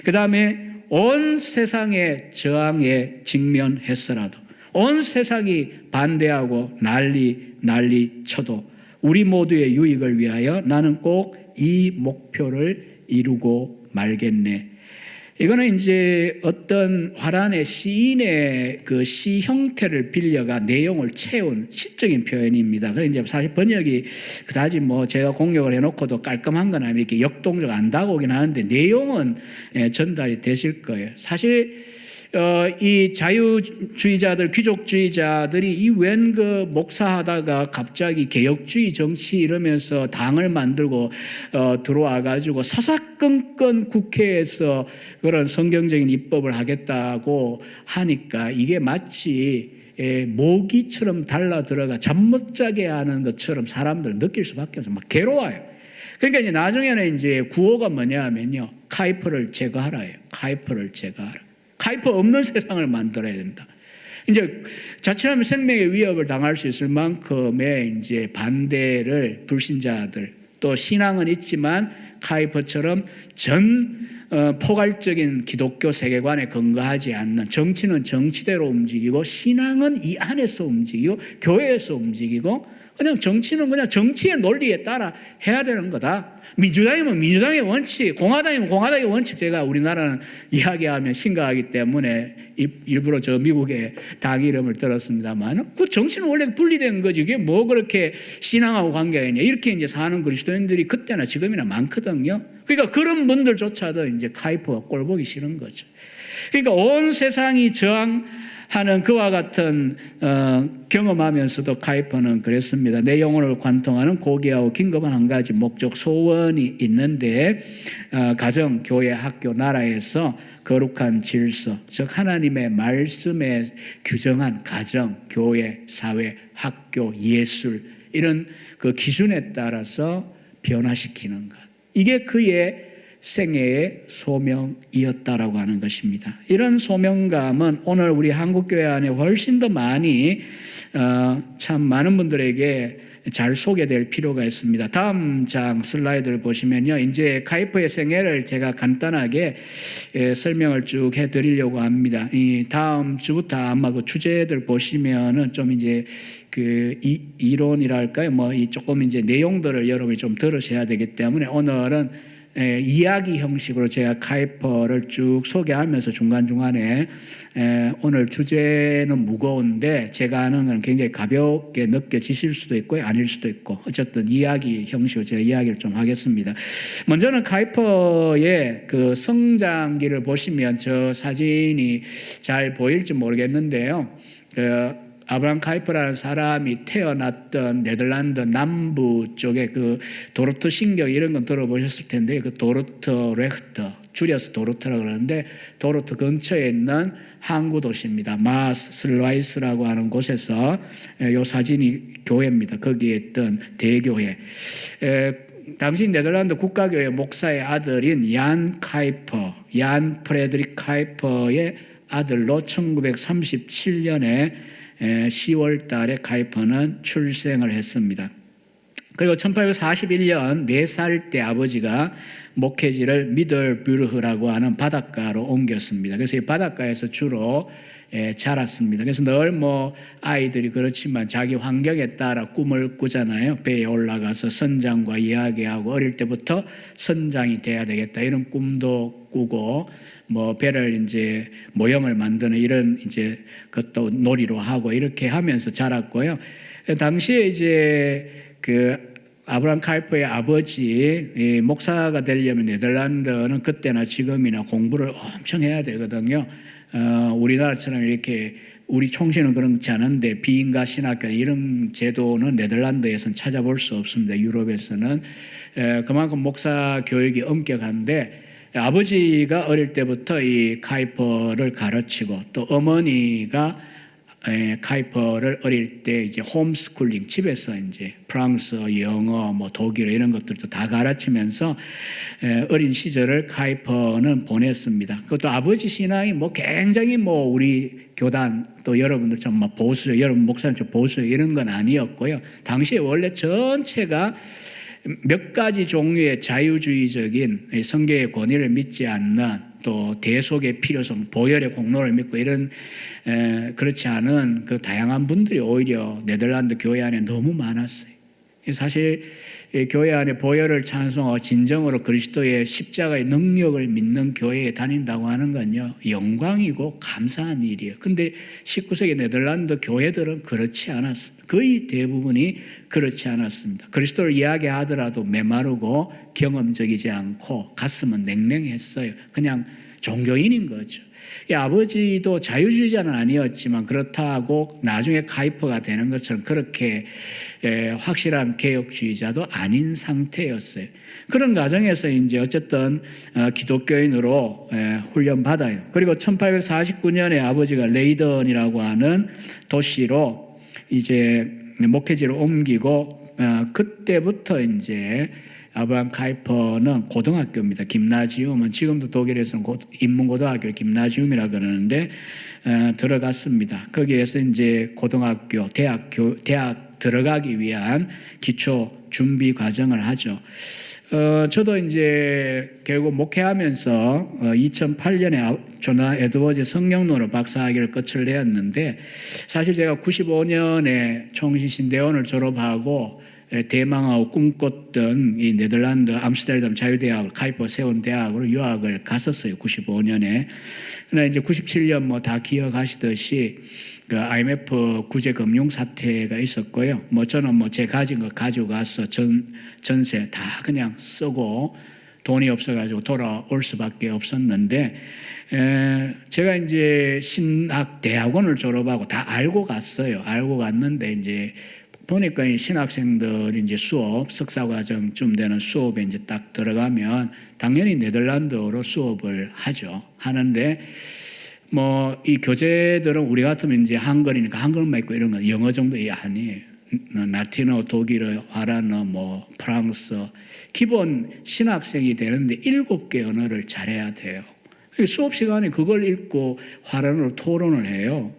그 다음에 온 세상의 저항에 직면했어라도 온 세상이 반대하고 난리 쳐도 우리 모두의 유익을 위하여 나는 꼭 이 목표를 이루고 말겠네. 이거는 이제 어떤 화란의 시인의 그 시 형태를 빌려가 내용을 채운 시적인 표현입니다. 그래서 이제 사실 번역이 그다지 뭐 제가 공역을 해놓고도 깔끔한 건 아니고 이렇게 역동적 안 다가오긴 하는데 내용은 전달이 되실 거예요. 사실 이 자유주의자들, 귀족주의자들이 이 웬 그 목사하다가 갑자기 개혁주의 정치 이러면서 당을 만들고 들어와가지고 사사건건 국회에서 그런 성경적인 입법을 하겠다고 하니까 이게 마치 모기처럼 달라들어가 잠 못 자게 하는 것처럼 사람들은 느낄 수밖에 없어요. 막 괴로워요. 그러니까 이제 나중에는 이제 구호가 뭐냐면요, 카이퍼를 제거하라예요. 카이퍼를 제거하라. 카이퍼 없는 세상을 만들어야 된다. 이제 자칫하면 생명의 위협을 당할 수 있을 만큼의 이제 반대를 불신자들, 또 신앙은 있지만 카이퍼처럼 포괄적인 기독교 세계관에 근거하지 않는, 정치는 정치대로 움직이고 신앙은 이 안에서 움직이고 교회에서 움직이고, 그냥 정치는 그냥 정치의 논리에 따라 해야 되는 거다. 민주당이면 민주당의 원칙, 공화당이면 공화당의 원칙. 제가 우리나라는 이야기하면 심각하기 때문에 일부러 저 미국의 당 이름을 들었습니다만, 그 정치는 원래 분리된 거지. 이게 뭐 그렇게 신앙하고 관계가 있냐. 이렇게 이제 사는 그리스도인들이 그때나 지금이나 많거든요. 그러니까 그런 분들조차도 이제 카이퍼가 꼴보기 싫은 거죠. 그러니까 온 세상이 저항하는 그와 같은 경험하면서도 카이퍼는 그랬습니다. 내 영혼을 관통하는 고귀하고 긴급한 한 가지 목적, 소원이 있는데 가정, 교회, 학교, 나라에서 거룩한 질서, 즉 하나님의 말씀에 규정한 가정, 교회, 사회, 학교, 예술, 이런 그 기준에 따라서 변화시키는 것. 이게 그의 생애의 소명이었다라고 하는 것입니다. 이런 소명감은 오늘 우리 한국교회 안에 훨씬 더 많이 참 많은 분들에게 잘 소개될 필요가 있습니다. 다음 장 슬라이드를 보시면요, 이제 카이퍼의 생애를 제가 간단하게 설명을 쭉 해드리려고 합니다. 이 다음 주부터 아마 그 주제들 보시면은 좀 이제 그 이론이랄까요, 뭐 이 조금 이제 내용들을 여러분이 좀 들으셔야 되기 때문에 오늘은 이야기 형식으로 제가 카이퍼를 쭉 소개하면서 중간중간에 오늘 주제는 무거운데 제가 하는 건 굉장히 가볍게 느껴지실 수도 있고 아닐 수도 있고, 어쨌든 이야기 형식으로 제가 이야기를 좀 하겠습니다. 먼저는 카이퍼의 그 성장기를 보시면 저 사진이 잘 보일지 모르겠는데요, 아브라함 카이퍼라는 사람이 태어났던 네덜란드 남부 쪽에 그 도르트 신경 이런 건 들어보셨을 텐데, 그 도르트 레흐터, 줄여서 도르트라고 그러는데 도르트 근처에 있는 항구 도시입니다. 마슬라이스라고 하는 곳에서, 이 사진이 교회입니다. 거기에 있던 대교회. 당시 네덜란드 국가교회 목사의 아들인 얀 카이퍼, 얀 프레드릭 카이퍼의 아들로 1937년에 10월 달에 카이퍼는 출생을 했습니다. 그리고 1841년 4살 때 아버지가 목회지를 미들뷰르흐라고 하는 바닷가로 옮겼습니다. 그래서 이 바닷가에서 주로 자랐습니다. 그래서 늘 뭐 아이들이 그렇지만 자기 환경에 따라 꿈을 꾸잖아요. 배에 올라가서 선장과 이야기하고 어릴 때부터 선장이 돼야 되겠다 이런 꿈도 꾸고, 뭐 배를 이제 모형을 만드는 이런 이제 그것도 놀이로 하고 이렇게 하면서 자랐고요. 당시에 이제 그 아브라함 카이퍼의 아버지 목사가 되려면 네덜란드는 그때나 지금이나 공부를 엄청 해야 되거든요. 우리나라처럼 이렇게 우리 총신은 그렇지 않은데 비인가 신학교 이런 제도는 네덜란드에서는 찾아볼 수 없습니다. 유럽에서는 그만큼 목사 교육이 엄격한데, 아버지가 어릴 때부터 이 카이퍼를 가르치고 또 어머니가 카이퍼를 어릴 때 이제 홈스쿨링, 집에서 이제 프랑스어, 영어, 뭐 독일어 이런 것들도 다 가르치면서 어린 시절을 카이퍼는 보냈습니다. 그것도 아버지 신앙이 뭐 굉장히 뭐 우리 교단 또 여러분들처럼 막 보수, 여러분 목사님처럼 보수 이런 건 아니었고요. 당시에 원래 전체가 몇 가지 종류의 자유주의적인 성경의 권위를 믿지 않는, 또 대속의 필요성, 보혈의 공로를 믿고 이런 그렇지 않은 그 다양한 분들이 오히려 네덜란드 교회 안에 너무 많았어요. 사실 교회 안에 보혈을 찬송하고 진정으로 그리스도의 십자가의 능력을 믿는 교회에 다닌다고 하는 건요, 영광이고 감사한 일이에요. 근데 19세기 네덜란드 교회들은 그렇지 않았습니다. 거의 대부분이 그렇지 않았습니다. 그리스도를 이야기하더라도 메마르고 경험적이지 않고 가슴은 냉랭했어요. 그냥 종교인인 거죠. 이 아버지도 자유주의자는 아니었지만 그렇다고 나중에 카이퍼가 되는 것처럼 그렇게 확실한 개혁주의자도 아닌 상태였어요. 그런 과정에서 이제 어쨌든 기독교인으로 훈련받아요. 그리고 1849년에 아버지가 레이던이라고 하는 도시로 이제 목회지를 옮기고 그때부터 이제 아브라함 카이퍼는 고등학교입니다. 김나지움은 지금도 독일에서는 인문고등학교를 김나지움이라 그러는데 들어갔습니다. 거기에서 이제 고등학교, 대학 들어가기 위한 기초 준비 과정을 하죠. 저도 이제 결국 목회하면서 2008년에 조나 에드워즈 성령론으로 박사학위를 끝을 내었는데, 사실 제가 95년에 총신신대원을 졸업하고 대망하고 꿈꿨던 이 네덜란드 암스테르담 자유대학을 카이퍼 세운 대학으로 유학을 갔었어요. 95년에. 그러나 이제 97년 뭐 다 기억하시듯이 그 IMF 구제 금융 사태가 있었고요. 뭐 저는 뭐 제 가진 거 가지고 가서 전세 다 그냥 쓰고 돈이 없어가지고 돌아올 수밖에 없었는데, 제가 이제 신학 대학원을 졸업하고 다 알고 갔어요. 알고 갔는데 이제 보니까 이 신학생들이 이제 수업, 석사과정쯤 되는 수업에 이제 딱 들어가면 당연히 네덜란드어로 수업을 하는데 뭐 이 교재들은 우리 같으면 이제 한글이니까 한글만 있고 이런 건 영어 정도 아니에요. 라틴어, 독일어, 화란어, 뭐 프랑스어, 기본 신학생이 되는데 7개 언어를 잘해야 돼요. 수업 시간에 그걸 읽고 화란어로 토론을 해요.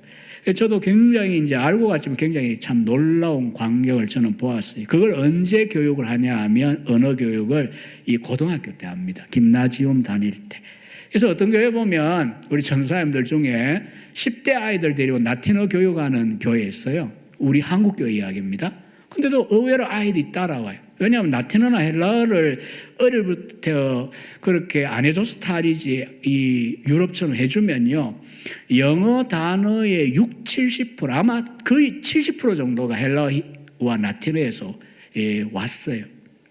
저도 굉장히 이제 알고 갔지만 굉장히 참 놀라운 광경을 저는 보았어요. 그걸 언제 교육을 하냐 하면 언어 교육을 이 고등학교 때 합니다. 김나지움 다닐 때. 그래서 어떤 교회 보면 우리 전도사님들 중에 10대 아이들 데리고 라틴어 교육하는 교회 있어요. 우리 한국 교회 이야기입니다. 근데도 의외로 아이들이 따라와요. 왜냐하면 라틴어나 헬라어를 어릴부터 그렇게 안 해줘서 탈이지, 이 유럽처럼 해주면요, 영어 단어의 70% 아마 거의 70% 정도가 헬라어와 라틴어에서 왔어요.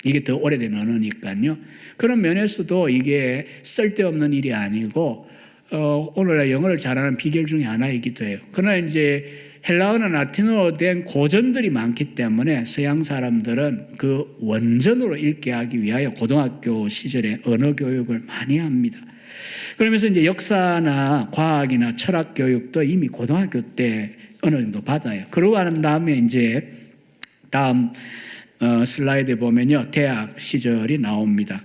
이게 더 오래된 언어니까요. 그런 면에서도 이게 쓸데없는 일이 아니고 오늘날 영어를 잘하는 비결 중에 하나이기도 해요. 그러나 이제 헬라어나 라틴어로 된 고전들이 많기 때문에 서양 사람들은 그 원전으로 읽게 하기 위하여 고등학교 시절에 언어 교육을 많이 합니다. 그러면서 이제 역사나 과학이나 철학 교육도 이미 고등학교 때 어느 정도 받아요. 그러고 난 다음에 이제 다음 슬라이드에 보면요, 대학 시절이 나옵니다.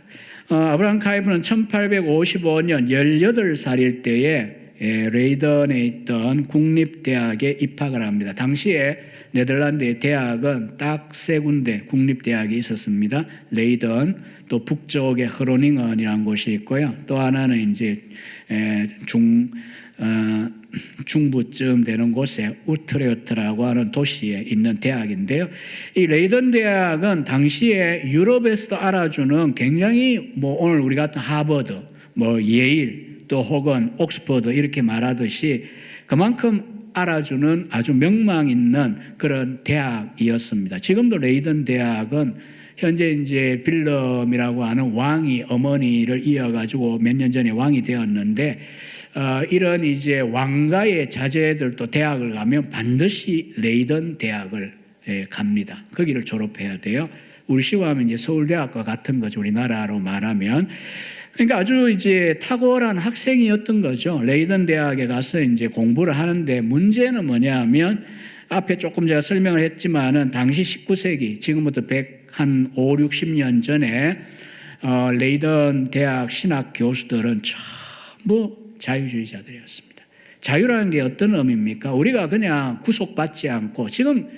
아브라함 카이퍼는 1855년 18살일 때에 레이던에 있던 국립대학에 입학을 합니다. 당시에 네덜란드의 대학은 딱 세 군데 국립대학이 있었습니다. 레이던, 또 북쪽에 흐로닝은이라는 곳이 있고요. 또 하나는 이제 중부쯤 되는 곳에 우트레흐트라고 하는 도시에 있는 대학인데요. 이 레이던 대학은 당시에 유럽에서도 알아주는 굉장히 뭐 오늘 우리 같은 하버드, 뭐 예일, 또 혹은 옥스퍼드 이렇게 말하듯이 그만큼 알아주는 아주 명망 있는 그런 대학이었습니다. 지금도 레이던 대학은 현재 이제 빌럼이라고 하는 왕이 어머니를 이어가지고 몇 년 전에 왕이 되었는데, 이런 이제 왕가의 자제들도 대학을 가면 반드시 레이던 대학을 갑니다. 거기를 졸업해야 돼요. 우리식으로 하면 이제 서울대학과 같은 거죠. 우리나라로 말하면. 그러니까 아주 이제 탁월한 학생이었던 거죠. 레이던 대학에 가서 이제 공부를 하는데, 문제는 뭐냐면 앞에 조금 제가 설명을 했지만은 당시 19세기, 지금부터 105, 60년 전에 레이던 대학 신학 교수들은 전부 자유주의자들이었습니다. 자유라는 게 어떤 의미입니까? 우리가 그냥 구속받지 않고, 지금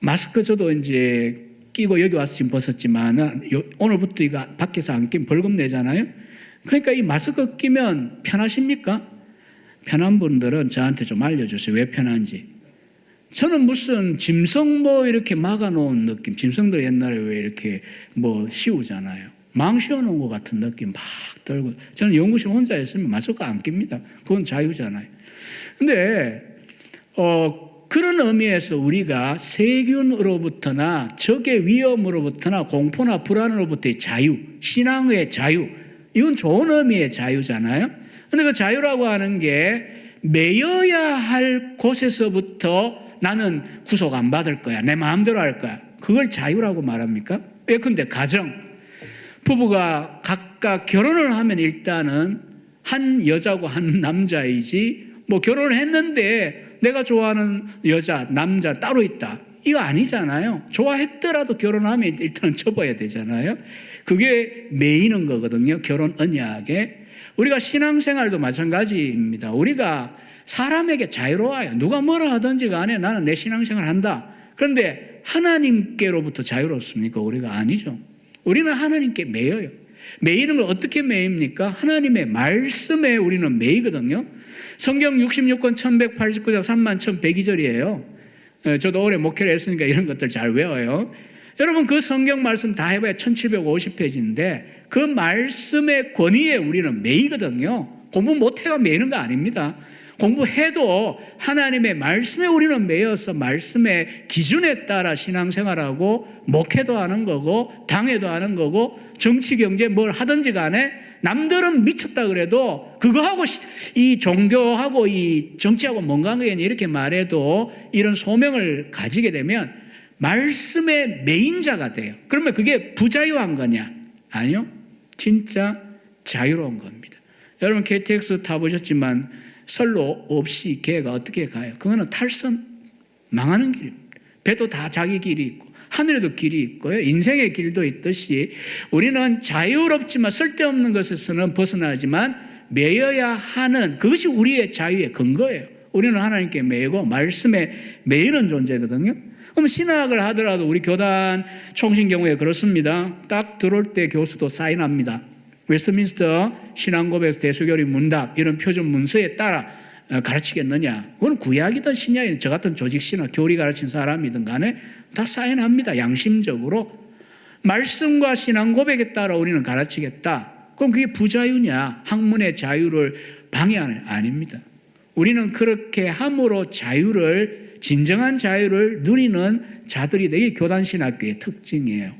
마스크 저도 이제 끼고 여기 와서 지금 벗었지만 오늘부터 이거 밖에서 안 끼면 벌금 내잖아요. 그러니까 이 마스크 끼면 편하십니까? 편한 분들은 저한테 좀 알려주세요. 왜 편한지. 저는 무슨 짐승 뭐 이렇게 막아놓은 느낌, 짐승들 옛날에 왜 이렇게 뭐 씌우잖아요. 망 씌워놓은 것 같은 느낌 막 들고, 저는 연구실 혼자 있으면 마스크 안 낍니다. 그건 자유잖아요. 근데 그런 의미에서 우리가 세균으로부터나 적의 위험으로부터나 공포나 불안으로부터의 자유, 신앙의 자유, 이건 좋은 의미의 자유잖아요. 근데 그 자유라고 하는 게 매여야 할 곳에서부터 나는 구속 안 받을 거야, 내 마음대로 할 거야, 그걸 자유라고 말합니까? 예컨대 가정, 부부가 각각 결혼을 하면 일단은 한 여자고 한 남자이지, 뭐 결혼을 했는데 내가 좋아하는 여자, 남자 따로 있다, 이거 아니잖아요. 좋아했더라도 결혼하면 일단 접어야 되잖아요. 그게 매이는 거거든요, 결혼 언약에. 우리가 신앙생활도 마찬가지입니다. 우리가 사람에게 자유로워요. 누가 뭐라 하든지 간에 나는 내 신앙생활 한다. 그런데 하나님께로부터 자유롭습니까? 우리가 아니죠. 우리는 하나님께 매여요. 매이는 걸 어떻게 매입니까? 하나님의 말씀에 우리는 매이거든요. 성경 66권 1189장 31,102절이에요. 저도 오래 목회를 했으니까 이런 것들 잘 외워요. 여러분, 그 성경 말씀 다 해봐야 1750페이지인데 그 말씀의 권위에 우리는 매이거든요. 공부 못해가 매이는 거 아닙니다. 공부해도 하나님의 말씀에 우리는 매여서 말씀의 기준에 따라 신앙생활하고 목회도 하는 거고 당회도 하는 거고 정치 경제 뭘 하든지 간에 남들은 미쳤다 그래도 그거하고 이 종교하고 이 정치하고 뭔 관계냐 이렇게 말해도 이런 소명을 가지게 되면 말씀의 매인자가 돼요. 그러면 그게 부자유한 거냐? 아니요. 진짜 자유로운 겁니다. 여러분 KTX 타보셨지만 선로 없이 개가 어떻게 가요? 그거는 탈선, 망하는 길입니다. 배도 다 자기 길이 있고 하늘에도 길이 있고요. 인생의 길도 있듯이 우리는 자유롭지만 쓸데없는 것에서는 벗어나지만 매여야 하는, 그것이 우리의 자유의 근거예요. 우리는 하나님께 매이고 말씀에 매이는 존재거든요. 그럼 신학을 하더라도 우리 교단 총신 경우에 그렇습니다. 딱 들어올 때 교수도 사인합니다. 웨스트민스터 신앙고백에서 대수교리 문답 이런 표준 문서에 따라 가르치겠느냐? 그건 구약이든 신약이든 저 같은 조직 신학 교리 가르친 사람이든 간에 다 사인합니다. 양심적으로 말씀과 신앙고백에 따라 우리는 가르치겠다. 그럼 그게 부자유냐? 학문의 자유를 방해하는 아닙니다. 우리는 그렇게 함으로 자유를, 진정한 자유를 누리는 자들이다. 이게 교단신학교의 특징이에요.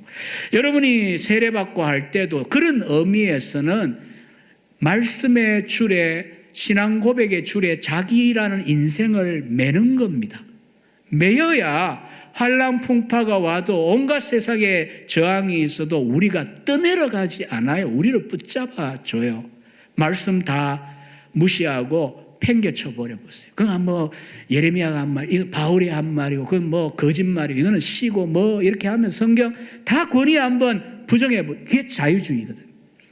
여러분이 세례받고 할 때도 그런 의미에서는 말씀의 줄에, 신앙 고백의 줄에 자기라는 인생을 매는 겁니다. 매여야 환난 풍파가 와도 온갖 세상에 저항이 있어도 우리가 떠내려가지 않아요. 우리를 붙잡아 줘요. 말씀 다 무시하고 팽개쳐 버려 보세요. 그건 뭐 예레미야가 한 말, 이거 바울이 한 말이고, 그건 뭐 거짓말이고, 이거는 시고 뭐 이렇게 하면 성경 다 권위 한번 부정해 보. 그게 자유주의거든.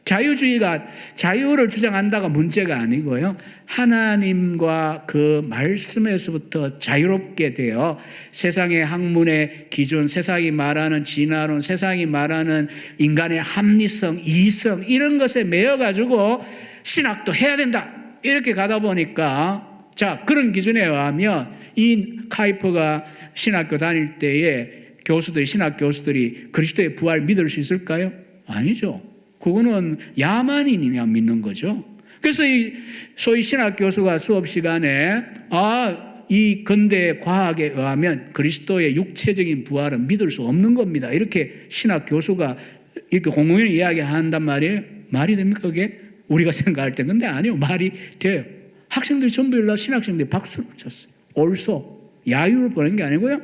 자유주의가 자유를 주장한다가 문제가 아니고요. 하나님과 그 말씀에서부터 자유롭게 되어 세상의 학문의 기준, 세상이 말하는 진화론, 세상이 말하는 인간의 합리성, 이성 이런 것에 매여 가지고 신학도 해야 된다. 이렇게 가다 보니까, 자, 그런 기준에 의하면 이 카이퍼가 신학교 다닐 때에 교수들이, 신학 교수들이 그리스도의 부활 믿을 수 있을까요? 아니죠. 그거는 야만인이냐 믿는 거죠. 그래서 이 소위 신학 교수가 수업 시간에 이 근대 과학에 의하면 그리스도의 육체적인 부활은 믿을 수 없는 겁니다. 이렇게 신학 교수가 이렇게 공공연히 이야기한단 말이에요. 말이 됩니까 그게? 우리가 생각할 때. 근데 아니요. 말이 돼요. 학생들이 전부 일날 신학생들이 박수를 쳤어요. 옳소. 야유를 보낸 게 아니고요.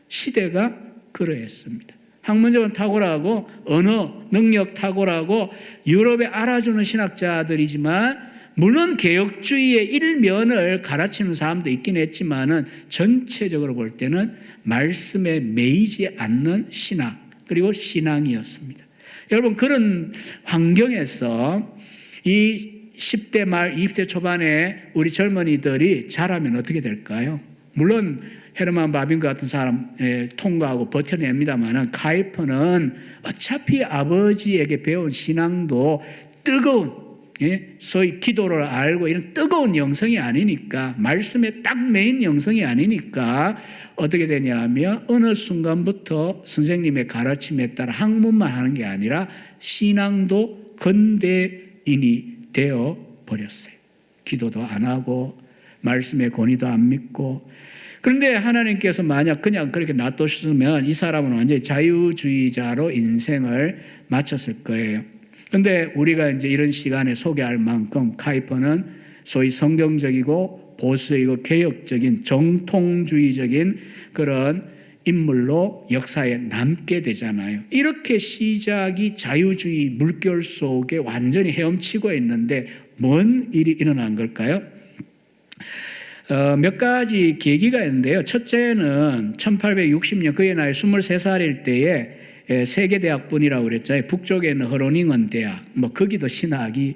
시대가 그러했습니다. 학문적은 탁월하고 언어 능력 탁월하고 유럽에 알아주는 신학자들이지만 물론 개혁주의의 일면을 가르치는 사람도 있긴 했지만은 전체적으로 볼 때는 말씀에 매이지 않는 신학 그리고 신앙이었습니다. 여러분 그런 환경에서 이 10대 말 20대 초반에 우리 젊은이들이 자라면 어떻게 될까요? 물론 헤르만 바빙크 같은 사람 통과하고 버텨냅니다만 카이퍼는 어차피 아버지에게 배운 신앙도 뜨거운 소위 기도를 알고 이런 뜨거운 영성이 아니니까, 말씀에 딱 메인 영성이 아니니까 어떻게 되냐 하면 어느 순간부터 선생님의 가르침에 따라 학문만 하는 게 아니라 신앙도 근대인이 되어 버렸어요. 기도도 안 하고 말씀의 권위도 안 믿고. 그런데 하나님께서 만약 그냥 그렇게 놔두셨으면 이 사람은 완전히 자유주의자로 인생을 마쳤을 거예요. 그런데 우리가 이제 이런 시간에 소개할 만큼 카이퍼는 소위 성경적이고 보수이고 개혁적인 정통주의적인 그런 인물로 역사에 남게 되잖아요. 이렇게 시작이 자유주의 물결 속에 완전히 헤엄치고 있는데 뭔 일이 일어난 걸까요? 몇 가지 계기가 있는데요. 첫째는 1860년 그의 나이 23살일 때에 세계대학분이라고 그랬잖아요. 북쪽에 있는 허로닝은 대학, 거기도 신학이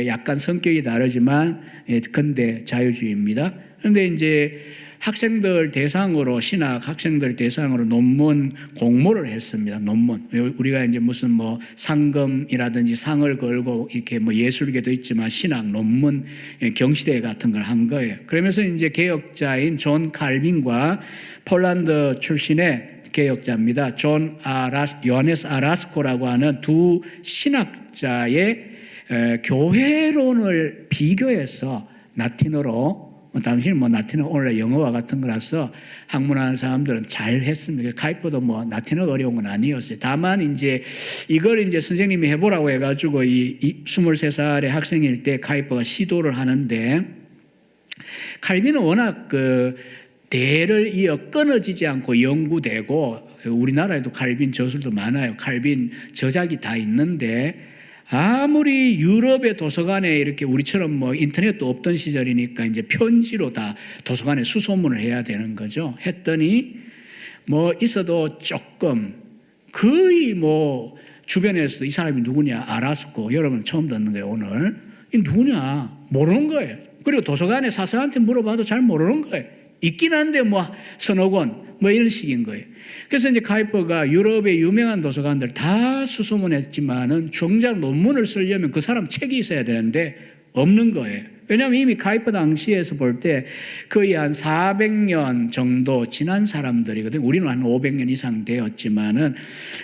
약간 성격이 다르지만 근대 자유주의입니다. 그런데 이제 학생들 대상으로, 신학 학생들 대상으로 논문 공모를 했습니다. 논문. 우리가 이제 무슨 상금이라든지 상을 걸고 이렇게 예술계도 있지만 신학 논문 경시대회 같은 걸 한 거예요. 그러면서 이제 개혁자인 존 칼빈과 폴란드 출신의 개혁자입니다. 요하네스 아라스코라고 하는 두 신학자의 교회론을 비교해서 라틴어로, 당시는 라틴어 원래 영어와 같은 거라서 학문하는 사람들은 잘 했습니다. 카이퍼도 라틴어가 어려운 건 아니었어요. 다만 이제 이걸 이제 선생님이 해보라고 해가지고 이 23살의 학생일 때 카이퍼가 시도를 하는데, 칼빈은 워낙 대를 이어 끊어지지 않고 연구되고, 우리나라에도 칼빈 저술도 많아요. 칼빈 저작이 다 있는데, 아무리 유럽의 도서관에 이렇게 우리처럼 인터넷도 없던 시절이니까 이제 편지로 다 도서관에 수소문을 해야 되는 거죠. 했더니 있어도 조금, 거의 주변에서도 이 사람이 누구냐 알았고, 여러분 처음 듣는 거예요. 오늘 이 누구냐 모르는 거예요. 그리고 도서관에 사서한테 물어봐도 잘 모르는 거예요. 있긴 한데 서너 권 이런 식인 거예요. 그래서 이제 카이퍼가 유럽의 유명한 도서관들 다 수소문했지만은 정작 논문을 쓰려면 그 사람 책이 있어야 되는데 없는 거예요. 왜냐하면 이미 카이퍼 당시에서 볼 때 거의 한 400년 정도 지난 사람들이거든요. 우리는 한 500년 이상 되었지만은.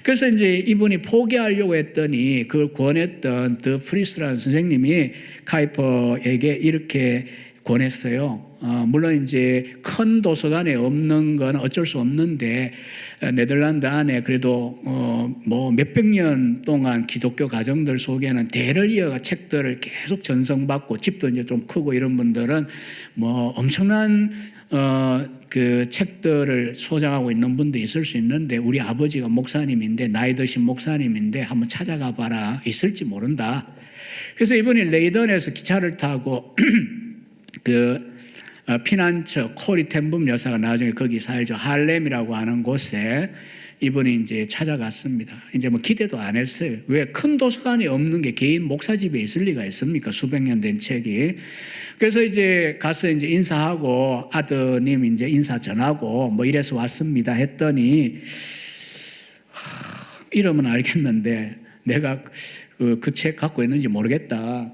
그래서 이제 이분이 포기하려고 했더니 그걸 권했던 더 프리스라는 선생님이 카이퍼에게 이렇게 권했어요. 물론 이제 큰 도서관에 없는 건 어쩔 수 없는데, 네덜란드 안에 그래도 몇백 년 동안 기독교 가정들 속에는 대를 이어가 책들을 계속 전송받고, 집도 이제 좀 크고 이런 분들은 엄청난 그 책들을 소장하고 있는 분도 있을 수 있는데, 우리 아버지가 목사님인데, 나이 드신 목사님인데 한번 찾아가 봐라. 있을지 모른다. 그래서 이분이 레이던에서 기차를 타고 피난처 코리 텐붐 여사가 나중에 거기 살죠. 할렘이라고 하는 곳에 이분이 이제 찾아갔습니다. 이제 기대도 안 했어요. 왜? 큰 도서관이 없는 게 개인 목사 집에 있을 리가 있습니까? 수백 년 된 책이. 그래서 이제 가서 이제 인사하고, 아드님 이제 인사 전하고 이래서 왔습니다 했더니, 이름은 알겠는데 내가 그 책 갖고 있는지 모르겠다.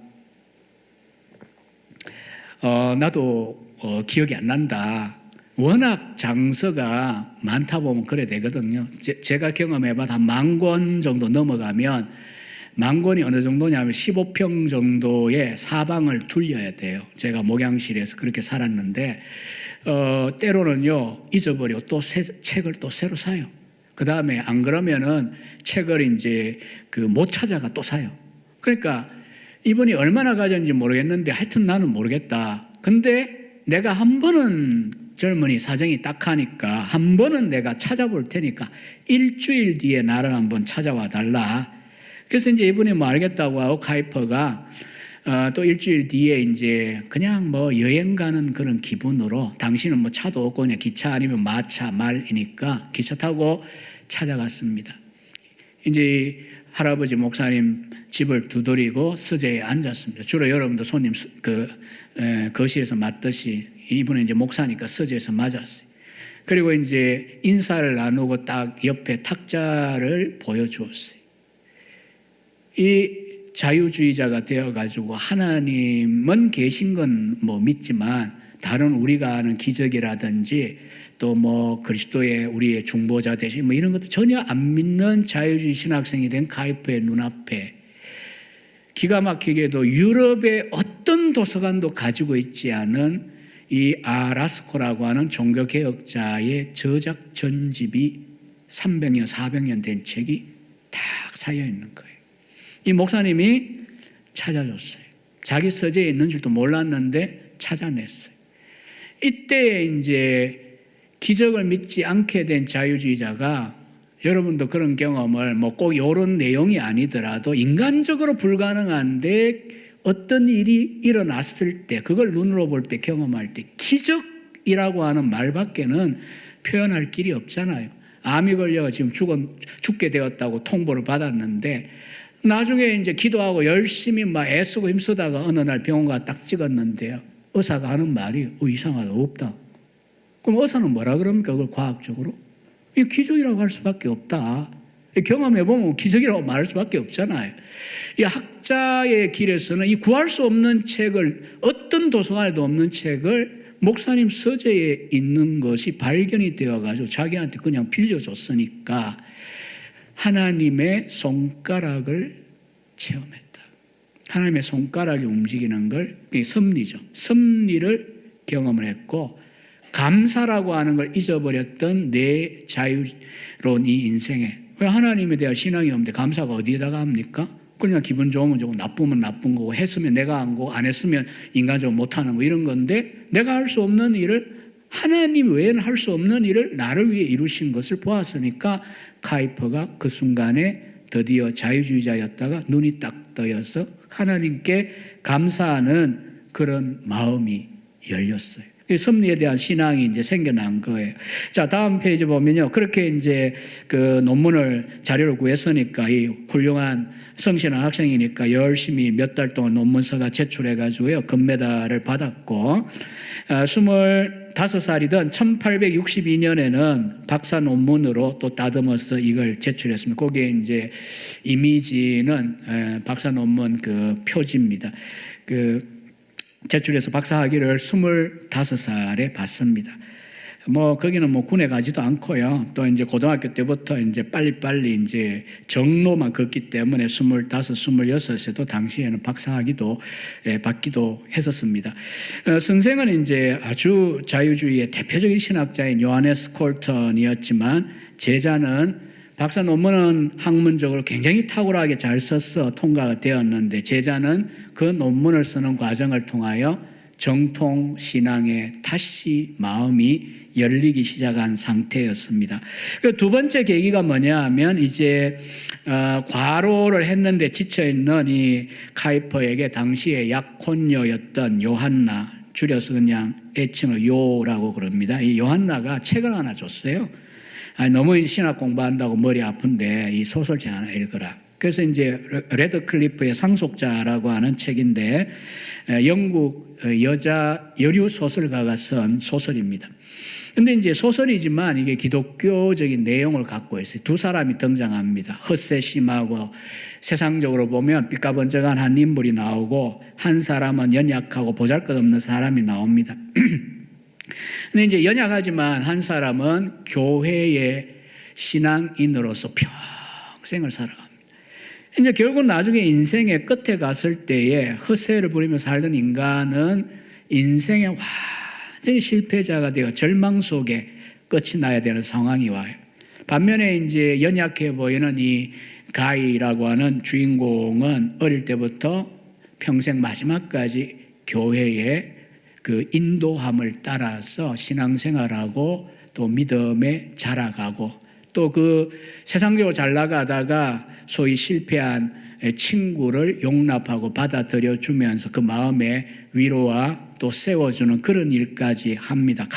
나도 기억이 안 난다. 워낙 장서가 많다 보면 그래 되거든요. 제가 경험해봐도 한 10,000권 정도 넘어가면, 10,000권이 어느 정도냐면 15평 정도의 사방을 둘려야 돼요. 제가 목양실에서 그렇게 살았는데, 때로는요 잊어버리고 또 책을 또 새로 사요. 그 다음에 안 그러면은 책을 이제 못 찾아가 또 사요. 그러니까 이분이 얼마나 가졌는지 모르겠는데 하여튼 나는 모르겠다. 근데 내가 한 번은, 젊은이 사정이 딱하니까 한 번은 내가 찾아볼 테니까 일주일 뒤에 나를 한번 찾아와 달라. 그래서 이제 이분이 알겠다고 하고, 카이퍼가 또 일주일 뒤에 이제 그냥 여행 가는 그런 기분으로, 당신은 차도 없고 그냥 기차 아니면 마차, 말이니까 기차 타고 찾아갔습니다. 이제 할아버지 목사님 집을 두드리고 서재에 앉았습니다. 주로 여러분도 손님 거실에서 맞듯이 이분은 이제 목사니까 서재에서 맞았어요. 그리고 이제 인사를 나누고 딱 옆에 탁자를 보여주었어요. 이 자유주의자가 되어가지고 하나님은 계신 건 뭐 믿지만 다른 우리가 아는 기적이라든지 또 뭐 그리스도의 우리의 중보자 되신 뭐 이런 것도 전혀 안 믿는 자유주의 신학생이 된 카이퍼의 눈앞에 기가 막히게도 유럽의 어떤 도서관도 가지고 있지 않은 이 아라스코라고 하는 종교개혁자의 저작 전집이 300년, 400년 된 책이 딱 쌓여 있는 거예요. 이 목사님이 찾아줬어요. 자기 서재에 있는 줄도 몰랐는데 찾아냈어요. 이때 이제 기적을 믿지 않게 된 자유주의자가 여러분도 그런 경험을 뭐 꼭 이런 내용이 아니더라도 인간적으로 불가능한데 어떤 일이 일어났을 때 그걸 눈으로 볼 때 경험할 때 기적이라고 하는 말밖에는 표현할 길이 없잖아요. 암이 걸려 지금 죽게 되었다고 통보를 받았는데 나중에 이제 기도하고 열심히 막 애쓰고 힘쓰다가 어느 날 병원 가서 딱 찍었는데요. 의사가 하는 말이 이상하다 없다. 그럼 의사는 뭐라 그럽니까? 그걸 과학적으로? 이 기적이라고 할 수밖에 없다. 경험해보면 기적이라고 말할 수밖에 없잖아요. 이 학자의 길에서는 이 구할 수 없는 책을 어떤 도서관에도 없는 책을 목사님 서재에 있는 것이 발견이 되어가지고 자기한테 그냥 빌려줬으니까 하나님의 손가락을 체험했다. 하나님의 손가락이 움직이는 걸 섭리죠. 섭리를 경험을 했고 감사라고 하는 걸 잊어버렸던 내 자유로운 이 인생에 왜 하나님에 대한 신앙이 없는데 감사가 어디에다가 합니까? 그냥 기분 좋으면 좋고 나쁘면 나쁜 거고 했으면 내가 한 거고 안 했으면 인간적으로 못하는 거 이런 건데 내가 할 수 없는 일을 하나님 외에는 할 수 없는 일을 나를 위해 이루신 것을 보았으니까 카이퍼가 그 순간에 드디어 자유주의자였다가 눈이 딱 떠여서 하나님께 감사하는 그런 마음이 열렸어요. 섭리에 대한 신앙이 이제 생겨난 거예요. 자, 다음 페이지 보면요. 그렇게 이제 그 논문을 자료를 구했으니까 이 훌륭한 성실한 학생이니까 열심히 몇 달 동안 논문서가 제출해가지고요. 금메달을 받았고, 25살이던 1862년에는 박사 논문으로 또 다듬어서 이걸 제출했습니다. 거기에 이제 이미지는 박사 논문 그 표지입니다. 제출해서 박사학위를 25살에 받습니다. 거기는 군에 가지도 않고요. 또 이제 고등학교 때부터 이제 빨리빨리 이제 정로만 걷기 때문에 25, 26에도 당시에는 박사학위도 받기도 했었습니다. 선생은 이제 아주 자유주의의 대표적인 신학자인 요하네스 콜턴이었지만 제자는 박사 논문은 학문적으로 굉장히 탁월하게 잘 써서 통과가 되었는데 제자는 그 논문을 쓰는 과정을 통하여 정통 신앙에 다시 마음이 열리기 시작한 상태였습니다. 그 두 번째 계기가 뭐냐 하면 이제 과로를 했는데 지쳐있는 이 카이퍼에게 당시에 약혼녀였던 요한나, 줄여서 그냥 애칭을 요라고 그럽니다. 이 요한나가 책을 하나 줬어요. 너무 신학 공부한다고 머리 아픈데 이 소설책 하나 읽어라. 그래서 이제 레드클리프의 상속자라고 하는 책인데 영국 여자 여류 소설가가 쓴 소설입니다. 근데 이제 소설이지만 이게 기독교적인 내용을 갖고 있어요. 두 사람이 등장합니다. 헛세심하고 세상적으로 보면 삐까번쩍한 한 인물이 나오고 한 사람은 연약하고 보잘것없는 사람이 나옵니다. 근데 이제 연약하지만 한 사람은 교회의 신앙인으로서 평생을 살아갑니다. 이제 결국 나중에 인생의 끝에 갔을 때에 헛세를 부리며 살던 인간은 인생의 완전히 실패자가 되어 절망 속에 끝이 나야 되는 상황이 와요. 반면에 이제 연약해 보이는 이 가이라고 하는 주인공은 어릴 때부터 평생 마지막까지 교회의 그 인도함을 따라서 신앙생활하고 또 믿음에 자라가고 또 그 세상적으로 잘 나가다가 소위 실패한 친구를 용납하고 받아들여 주면서 그 마음에 위로와 또 세워주는 그런 일까지 합니다.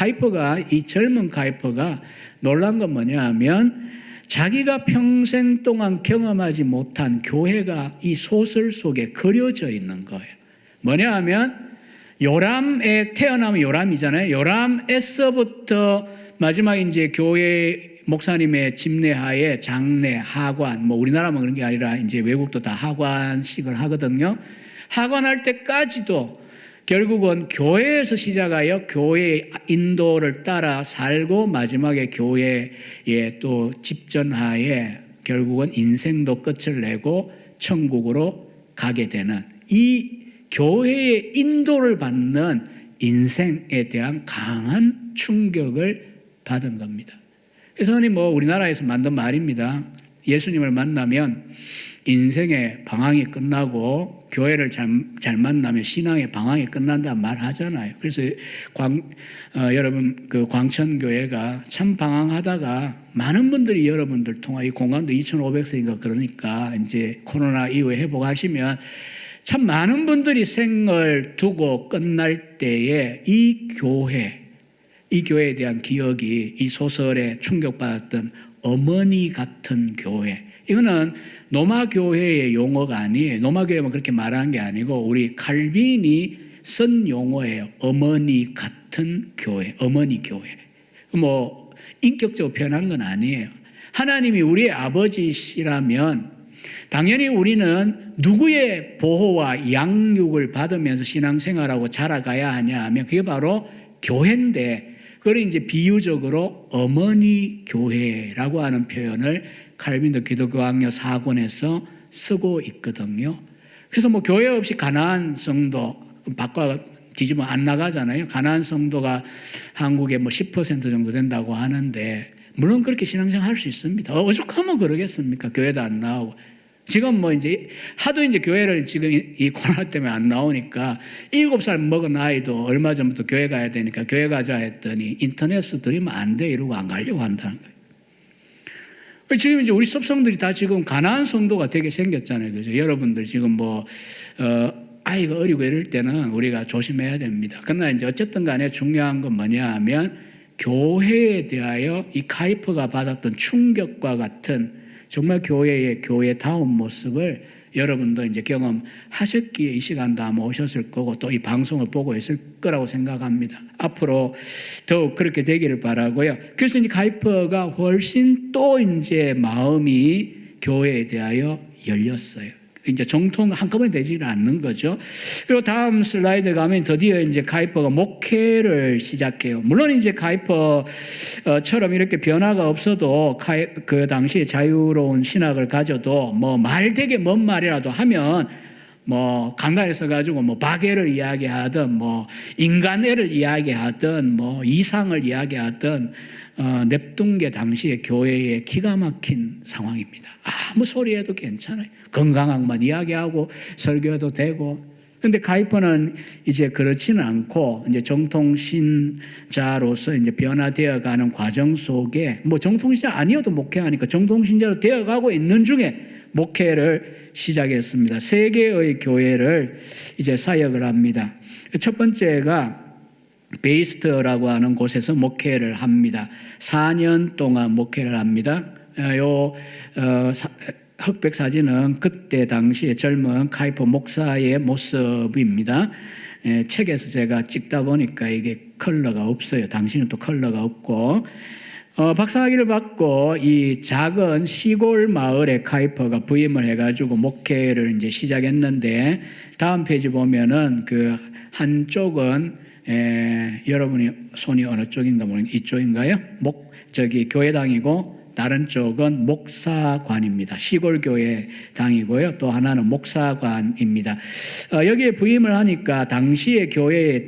이 젊은 카이퍼가 놀란 건 뭐냐 하면 자기가 평생 동안 경험하지 못한 교회가 이 소설 속에 그려져 있는 거예요. 뭐냐 하면 요람에 태어나면 요람이잖아요. 요람에서부터 마지막 이제 교회 목사님의 집례하에 장례, 하관, 뭐 우리나라만 그런 게 아니라 이제 외국도 다 하관식을 하거든요. 하관할 때까지도 결국은 교회에서 시작하여 교회의 인도를 따라 살고 마지막에 교회의 또 집전하에 결국은 인생도 끝을 내고 천국으로 가게 되는 이 교회의 인도를 받는 인생에 대한 강한 충격을 받은 겁니다. 그래서 뭐 우리나라에서 만든 말입니다. 예수님을 만나면 인생의 방황이 끝나고 교회를 잘 만나면 신앙의 방황이 끝난다는 말 하잖아요. 그래서 여러분 그 광천교회가 참 방황하다가 많은 분들이 여러분들 통화 이 공간도 2,500석인가 그러니까 이제 코로나 이후에 회복하시면 참 많은 분들이 생을 두고 끝날 때에 이 교회에 대한 기억이 이 소설에 충격받았던 어머니 같은 교회. 이거는 노마교회의 용어가 아니에요. 노마교회만 그렇게 말하는 게 아니고 우리 칼빈이 쓴 용어예요. 어머니 같은 교회, 어머니 교회. 뭐 인격적으로 표현한 건 아니에요. 하나님이 우리의 아버지시라면 당연히 우리는 누구의 보호와 양육을 받으면서 신앙생활하고 자라가야 하냐 하면 그게 바로 교회인데 그걸 이제 비유적으로 어머니 교회라고 하는 표현을 칼빈도 기독교학녀 4권에서 쓰고 있거든요. 그래서 뭐 교회 없이 가나안 성도 바꿔 뒤집으면 안 나가잖아요. 가나안 성도가 한국에 뭐 10% 정도 된다고 하는데 물론 그렇게 신앙생활 할 수 있습니다. 오죽하면 그러겠습니까? 교회도 안 나오고. 지금 뭐 이제 하도 이제 교회를 지금 이 코로나 때문에 안 나오니까 7살 먹은 아이도 얼마 전부터 교회 가야 되니까 교회 가자 했더니 인터넷으로 들으면 안 돼 이러고 안 가려고 한다는 거예요. 지금 이제 우리 섭성들이 다 지금 가난한 성도가 되게 생겼잖아요. 그죠? 여러분들 지금 뭐, 아이가 어리고 이럴 때는 우리가 조심해야 됩니다. 그러나 이제 어쨌든 간에 중요한 건 뭐냐 하면 교회에 대하여 이 카이퍼가 받았던 충격과 같은 정말 교회의 교회다운 모습을 여러분도 이제 경험하셨기에 이 시간도 아마 오셨을 거고 또 이 방송을 보고 있을 거라고 생각합니다. 앞으로 더욱 그렇게 되기를 바라고요. 그래서 이제 카이퍼가 훨씬 또 이제 마음이 교회에 대하여 열렸어요. 이제 정통 한꺼번에 되지는 않는 거죠. 그리고 다음 슬라이드 가면 드디어 이제 카이퍼가 목회를 시작해요. 물론 이제 카이퍼처럼 이렇게 변화가 없어도 그 당시에 자유로운 신학을 가져도 뭐 말 되게 먼 말이라도 하면 뭐 간단히 써가지고 뭐 박애를 이야기하든 뭐 인간애를 이야기하든 뭐 이상을 이야기하든 냅둔 게 당시에 교회의 기가 막힌 상황입니다. 아무 소리 해도 괜찮아요. 건강학만 이야기하고 설교해도 되고. 근데 카이퍼는 이제 그렇지는 않고 이제 정통신자로서 이제 변화되어 가는 과정 속에 뭐 정통신자 아니어도 목회하니까 정통신자로 되어 가고 있는 중에 목회를 시작했습니다. 3개의 교회를 이제 사역을 합니다. 첫 번째가 베이스트라고 하는 곳에서 목회를 합니다. 4년 동안 목회를 합니다. 흑백 사진은 그때 당시에 젊은 카이퍼 목사의 모습입니다. 책에서 제가 찍다 보니까 이게 컬러가 없어요. 당시는 또 컬러가 없고 박사학위를 받고 이 작은 시골 마을에 카이퍼가 부임을 해가지고 목회를 이제 시작했는데 다음 페이지 보면은 그 한쪽은 여러분이 손이 어느 쪽인가 모르겠는데 이쪽인가요? 교회당이고 다른 쪽은 목사관입니다. 시골교회 당이고요. 또 하나는 목사관입니다. 여기에 부임을 하니까 당시의 교회의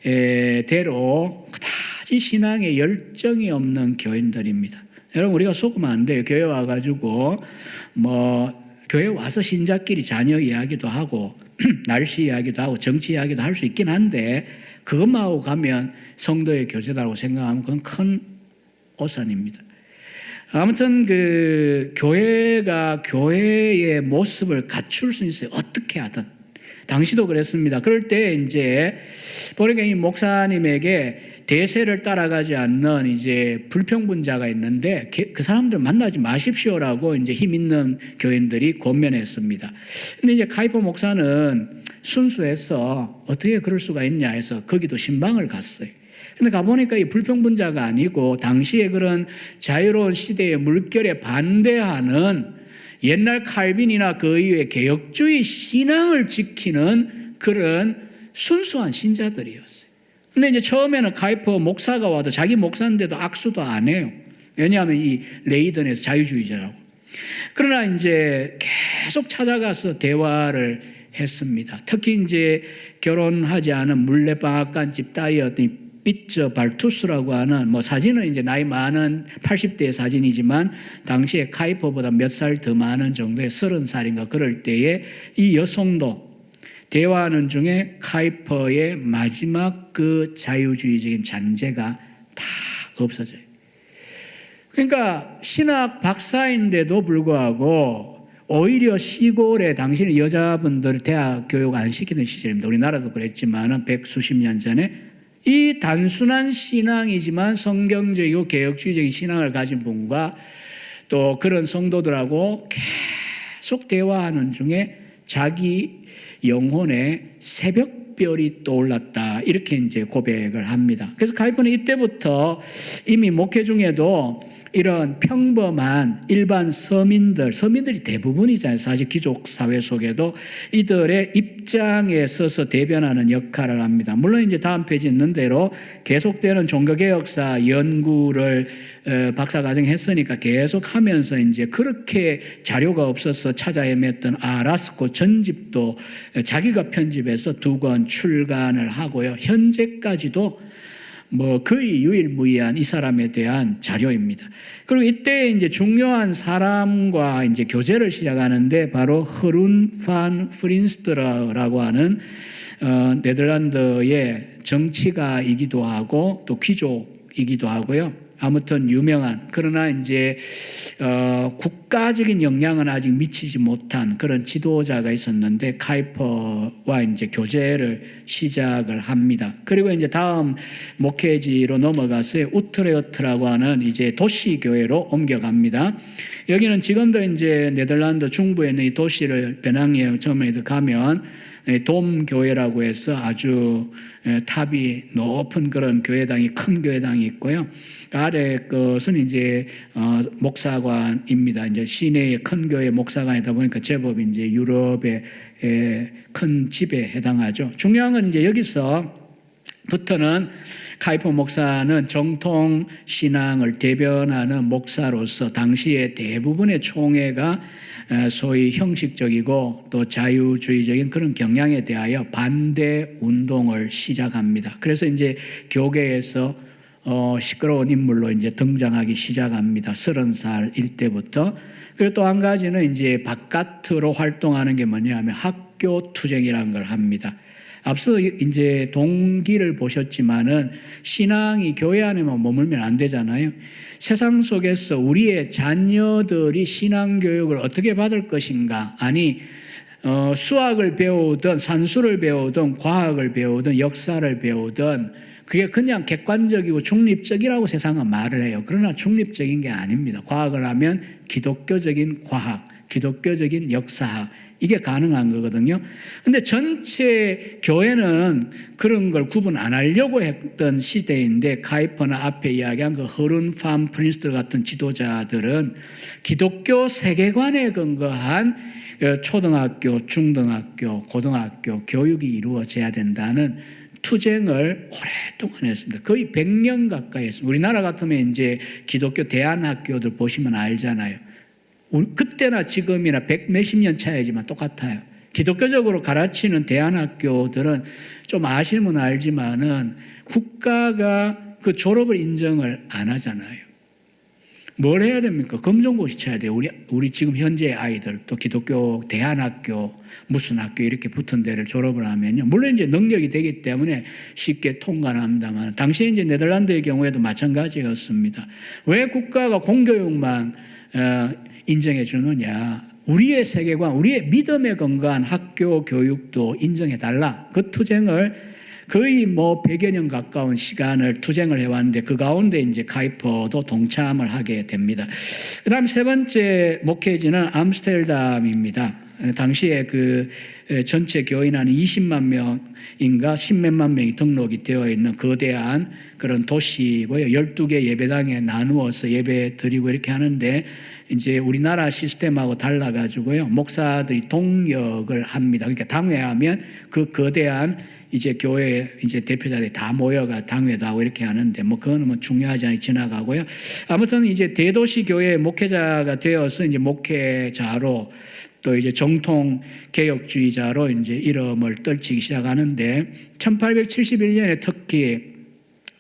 대세대로 그다지 신앙에 열정이 없는 교인들입니다. 여러분 우리가 속으면 안 돼요. 교회 와가지고 뭐 교회 와서 신자끼리 자녀 이야기도 하고 날씨 이야기도 하고 정치 이야기도 할 수 있긴 한데 그것만 하고 가면 성도의 교제다라고 생각하면 그건 큰 오산입니다. 아무튼 그 교회가 교회의 모습을 갖출 수 있어요. 어떻게 하든. 당시도 그랬습니다. 그럴 때 이제 보니까 이 목사님에게 대세를 따라가지 않는 이제 불평분자가 있는데 그 사람들 만나지 마십시오라고 이제 힘 있는 교인들이 권면했습니다. 근데 이제 카이퍼 목사는 순수해서 어떻게 그럴 수가 있냐 해서 거기도 신방을 갔어요. 근데 가보니까 이 불평분자가 아니고 당시에 그런 자유로운 시대의 물결에 반대하는 옛날 칼빈이나 그 이후의 개혁주의 신앙을 지키는 그런 순수한 신자들이었어요. 근데 이제 처음에는 카이퍼 목사가 와도 자기 목사인데도 악수도 안 해요. 왜냐하면 이 레이든에서 자유주의자라고. 그러나 이제 계속 찾아가서 대화를 했습니다. 특히 이제 결혼하지 않은 물레방앗간집 딸이었던 삐처 발투스라고 하는 사진은 이제 나이 많은 80대의 사진이지만 당시에 카이퍼보다 몇 살 더 많은 정도의 30살인가 그럴 때에 이 여성도 대화하는 중에 카이퍼의 마지막 그 자유주의적인 잔재가 다 없어져요. 그러니까 신학 박사인데도 불구하고 오히려 시골에 당시는 여자분들 대학 교육 안 시키는 시절입니다. 우리나라도 그랬지만 100수십 년 전에 이 단순한 신앙이지만 성경적이고 개혁주의적인 신앙을 가진 분과 또 그런 성도들하고 계속 대화하는 중에 자기 영혼에 새벽별이 떠올랐다. 이렇게 이제 고백을 합니다. 그래서 카이퍼는 이때부터 이미 목회 중에도 이런 평범한 일반 서민들이 대부분이잖아요. 사실 귀족 사회 속에도 이들의 입장에 서서 대변하는 역할을 합니다. 물론 이제 다음 페이지 있는 대로 계속되는 종교개혁사 연구를 박사과정 했으니까 계속 하면서 이제 그렇게 자료가 없어서 찾아 헤맸던 라스코 전집도 자기가 편집해서 2권 출간을 하고요. 현재까지도 거의 유일무이한 이 사람에 대한 자료입니다. 그리고 이때 이제 중요한 사람과 이제 교제를 시작하는데 바로 흐룬 판 프린스트라고 하는 네덜란드의 정치가이기도 하고 또 귀족이기도 하고요. 아무튼 유명한 그러나 이제 국가적인 영향은 아직 미치지 못한 그런 지도자가 있었는데 카이퍼와 이제 교제를 시작을 합니다. 그리고 이제 다음 목회지로 넘어가서 우트레흐트라고 하는 이제 도시 교회로 옮겨갑니다. 여기는 지금도 이제 네덜란드 중부에 있는 이 도시를 배낭여행 처음에 가면 돔 교회라고 해서 아주 탑이 높은 그런 교회당이 큰 교회당이 있고요. 아래 것은 이제 목사관입니다. 이제 시내의 큰 교회 목사관이다 보니까 제법 이제 유럽의 큰 집에 해당하죠. 중요한 건 이제 여기서부터는 카이퍼 목사는 정통 신앙을 대변하는 목사로서 당시의 대부분의 총회가 소위 형식적이고 또 자유주의적인 그런 경향에 대하여 반대 운동을 시작합니다. 그래서 이제 교계에서 시끄러운 인물로 이제 등장하기 시작합니다. 30살일 때부터. 그리고 또 한 가지는 이제 바깥으로 활동하는 게 뭐냐면 학교 투쟁이라는 걸 합니다. 앞서 이제 동기를 보셨지만은 신앙이 교회 안에만 머물면 안 되잖아요. 세상 속에서 우리의 자녀들이 신앙 교육을 어떻게 받을 것인가? 아니, 수학을 배우든 산수를 배우든 과학을 배우든 역사를 배우든 그게 그냥 객관적이고 중립적이라고 세상은 말을 해요. 그러나 중립적인 게 아닙니다. 과학을 하면 기독교적인 과학, 기독교적인 역사학 이게 가능한 거거든요. 근데 전체 교회는 그런 걸 구분 안 하려고 했던 시대인데 카이퍼나 앞에 이야기한 그 허룬 판 프린스트 같은 지도자들은 기독교 세계관에 근거한 초등학교, 중등학교, 고등학교 교육이 이루어져야 된다는 투쟁을 오랫동안 했습니다. 거의 100년 가까이 했습니다. 우리나라 같으면 이제 기독교 대안학교들 보시면 알잖아요. 그때나 지금이나 100 몇십 년 차이지만 똑같아요. 기독교적으로 가르치는 대안학교들은 좀 아시면 알지만은 국가가 그 졸업을 인정을 안 하잖아요. 뭘 해야 됩니까? 검정고시 쳐야 돼요. 우리 지금 현재 아이들 또 기독교 대안학교 무슨 학교 이렇게 붙은 데를 졸업을 하면요. 물론 이제 능력이 되기 때문에 쉽게 통과는 합니다만 당시에 이제 네덜란드의 경우에도 마찬가지였습니다. 왜 국가가 공교육만 인정해 주느냐? 우리의 세계관, 우리의 믿음에 근거한 학교 교육도 인정해 달라. 그 투쟁을 거의 100여 년 가까운 시간을 투쟁을 해왔는데 그 가운데 이제 카이퍼도 동참을 하게 됩니다. 그 다음 세 번째 목회지는 암스테르담입니다. 당시에 그 전체 교인 한 20만 명인가 10몇만 명이 등록이 되어 있는 거대한 그런 도시고요. 12개 예배당에 나누어서 예배 드리고 이렇게 하는데 이제 우리나라 시스템하고 달라가지고요. 목사들이 동역을 합니다. 그러니까 당회하면 그 거대한 이제 교회 이제 대표자들이 다 모여가 당회도 하고 이렇게 하는데 뭐 그거는 뭐 중요하지 않게 지나가고요. 아무튼 이제 대도시 교회 목회자가 되어서 이제 목회자로 또 이제 정통 개혁주의자로 이제 이름을 떨치기 시작하는데 1871년에 특히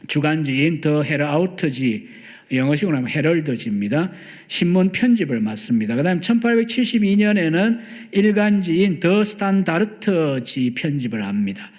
주간지인 더 헤라우트지, 영어식으로 하면 헤럴드지입니다. 신문 편집을 맡습니다. 그 다음에 1872년에는 일간지인 더 스탄다르트지 편집을 합니다.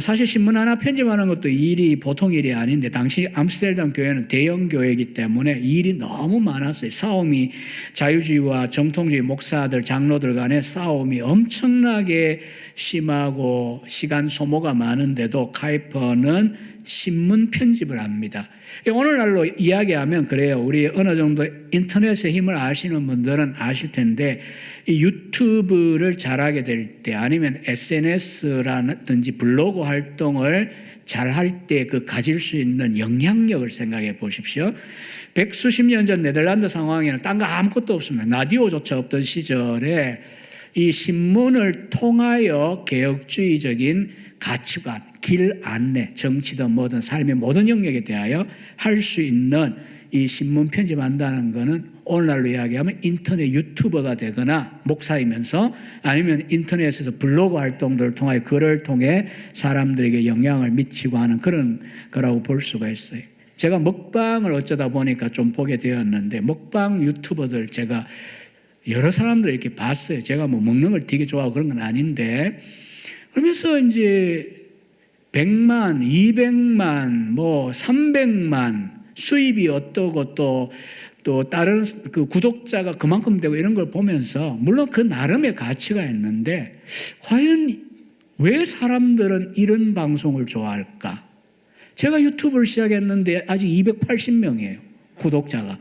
사실 신문 하나 편집하는 것도 일이 보통 일이 아닌데 당시 암스테르담 교회는 대형 교회이기 때문에 일이 너무 많았어요. 싸움이 자유주의와 정통주의 목사들, 장로들 간의 싸움이 엄청나게 심하고 시간 소모가 많은데도 카이퍼는 신문 편집을 합니다. 오늘날로 이야기하면 그래요. 우리 어느 정도 인터넷의 힘을 아시는 분들은 아실 텐데 이 유튜브를 잘하게 될 때 아니면 SNS라든지 블로그 활동을 잘할 때 그 가질 수 있는 영향력을 생각해 보십시오. 백수십 년 전 네덜란드 상황에는 딴 거 아무것도 없습니다. 라디오조차 없던 시절에 이 신문을 통하여 개혁주의적인 가치관, 길 안내, 정치든 뭐든 삶의 모든 영역에 대하여 할 수 있는 이 신문 편집한다는 것은 오늘날로 이야기하면 인터넷 유튜버가 되거나 목사이면서 아니면 인터넷에서 블로그 활동들을 통하여 글을 통해 사람들에게 영향을 미치고 하는 그런 거라고 볼 수가 있어요. 제가 먹방을 어쩌다 보니까 좀 보게 되었는데 먹방 유튜버들 제가 여러 사람들 이렇게 봤어요. 제가 뭐 먹는 걸 되게 좋아하고 그런 건 아닌데 그러면서 이제 100만, 200만, 뭐 300만 수입이 어떠고 또 다른 그 구독자가 그만큼 되고 이런 걸 보면서 물론 그 나름의 가치가 있는데 과연 왜 사람들은 이런 방송을 좋아할까? 제가 유튜브를 시작했는데 아직 280명이에요. 구독자가.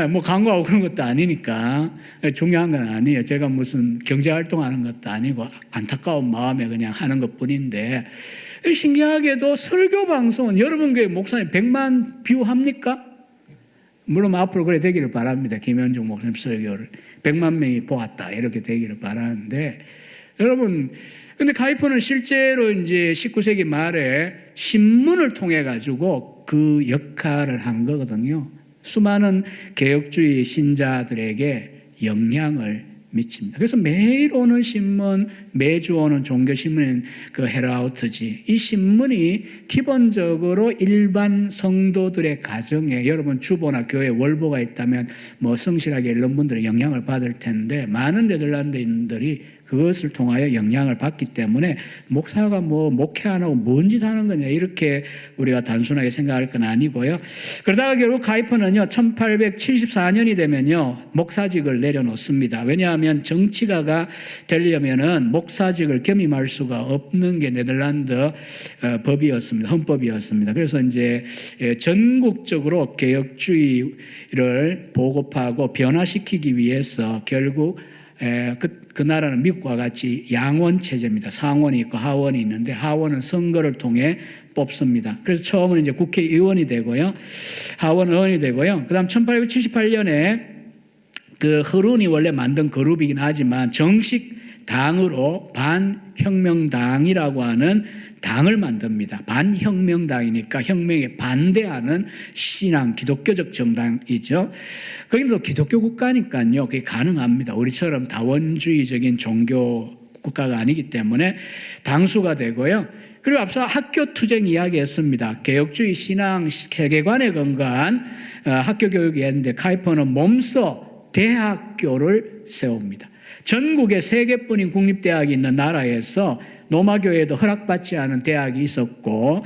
뭐 광고하고 그런 것도 아니니까 중요한 건 아니에요. 제가 무슨 경제활동하는 것도 아니고 안타까운 마음에 그냥 하는 것뿐인데 신기하게도 설교 방송은 여러분 교회 목사님 100만 뷰 합니까? 물론 앞으로 그래 되기를 바랍니다. 김현중 목사님 설교를 100만 명이 보았다 이렇게 되기를 바라는데 여러분 근데 카이퍼는 실제로 이제 19세기 말에 신문을 통해 가지고 그 역할을 한 거거든요. 수많은 개혁주의 신자들에게 영향을 미칩니다. 그래서 매일 오는 신문, 매주 오는 종교신문인 그 헤라우트지, 이 신문이 기본적으로 일반 성도들의 가정에 여러분 주보나 교회 월보가 있다면 뭐 성실하게 읽는 분들의 영향을 받을 텐데 많은 네덜란드인들이 그것을 통하여 영향을 받기 때문에 목사가 뭐 목회 안 하고 뭔 짓 하는 거냐 이렇게 우리가 단순하게 생각할 건 아니고요. 그러다가 결국 카이퍼는요 1874년이 되면요 목사직을 내려놓습니다. 왜냐하면 정치가가 되려면은 목사직을 겸임할 수가 없는 게 네덜란드 법이었습니다. 헌법이었습니다. 그래서 이제 전국적으로 개혁주의를 보급하고 변화시키기 위해서 결국 그 나라는 미국과 같이 양원 체제입니다. 상원이 있고 하원이 있는데 하원은 선거를 통해 뽑습니다. 그래서 처음은 이제 국회의원이 되고요. 하원 의원이 되고요. 그 다음 1878년에 그 허룬이 원래 만든 그룹이긴 하지만 정식 당으로 반혁명당이라고 하는 당을 만듭니다. 반혁명당이니까 혁명에 반대하는 신앙, 기독교적 정당이죠. 거기도 기독교 국가니까요. 그게 가능합니다. 우리처럼 다원주의적인 종교 국가가 아니기 때문에 당수가 되고요. 그리고 앞서 학교 투쟁 이야기했습니다. 개혁주의 신앙 세계관에 근거한 학교 교육이 했는데 카이퍼는 몸소 대학교를 세웁니다. 전국에 3개뿐인 국립대학이 있는 나라에서 로마교회에도 허락받지 않은 대학이 있었고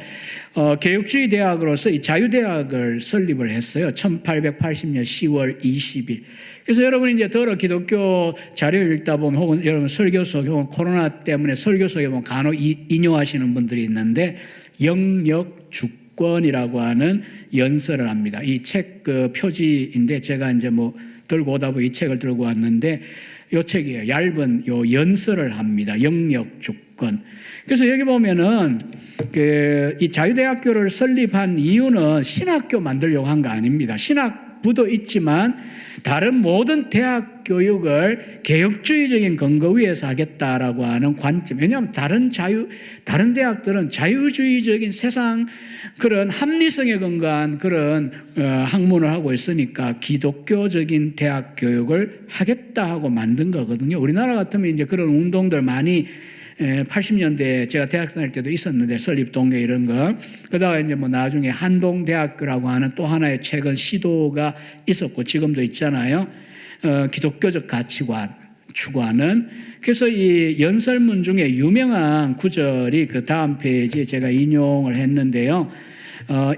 개혁주의 대학으로서 이 자유대학을 설립을 했어요. 1880년 10월 20일. 그래서 여러분 이제 더러 기독교 자료를 읽다 보면 혹은 여러분 설교서 혹은 코로나 때문에 설교서에 보면 간혹 인용하시는 분들이 있는데 영역 주권이라고 하는 연설을 합니다. 이 책 그 표지인데 제가 이제 뭐 들고 오다 보니 이 책을 들고 왔는데 요 책이에요. 얇은 요 연설을 합니다. 영역 주권. 그래서 여기 보면은 이 자유대학교를 설립한 이유는 신학교 만들려고 한 거 아닙니다. 신학부도 있지만 다른 모든 대학 교육을 개혁주의적인 근거 위에서 하겠다라고 하는 관점. 왜냐하면 다른 대학들은 자유주의적인 세상 그런 합리성에 근거한 그런 학문을 하고 있으니까 기독교적인 대학 교육을 하겠다 하고 만든 거거든요. 우리나라 같으면 이제 그런 운동들 많이 80년대 제가 대학 다닐 때도 있었는데 설립동계 이런 거. 그러다가 이제 뭐 나중에 한동대학교라고 하는 또 하나의 최근 시도가 있었고 지금도 있잖아요. 기독교적 가치관 추구하는. 그래서 이 연설문 중에 유명한 구절이 그 다음 페이지에 제가 인용을 했는데요.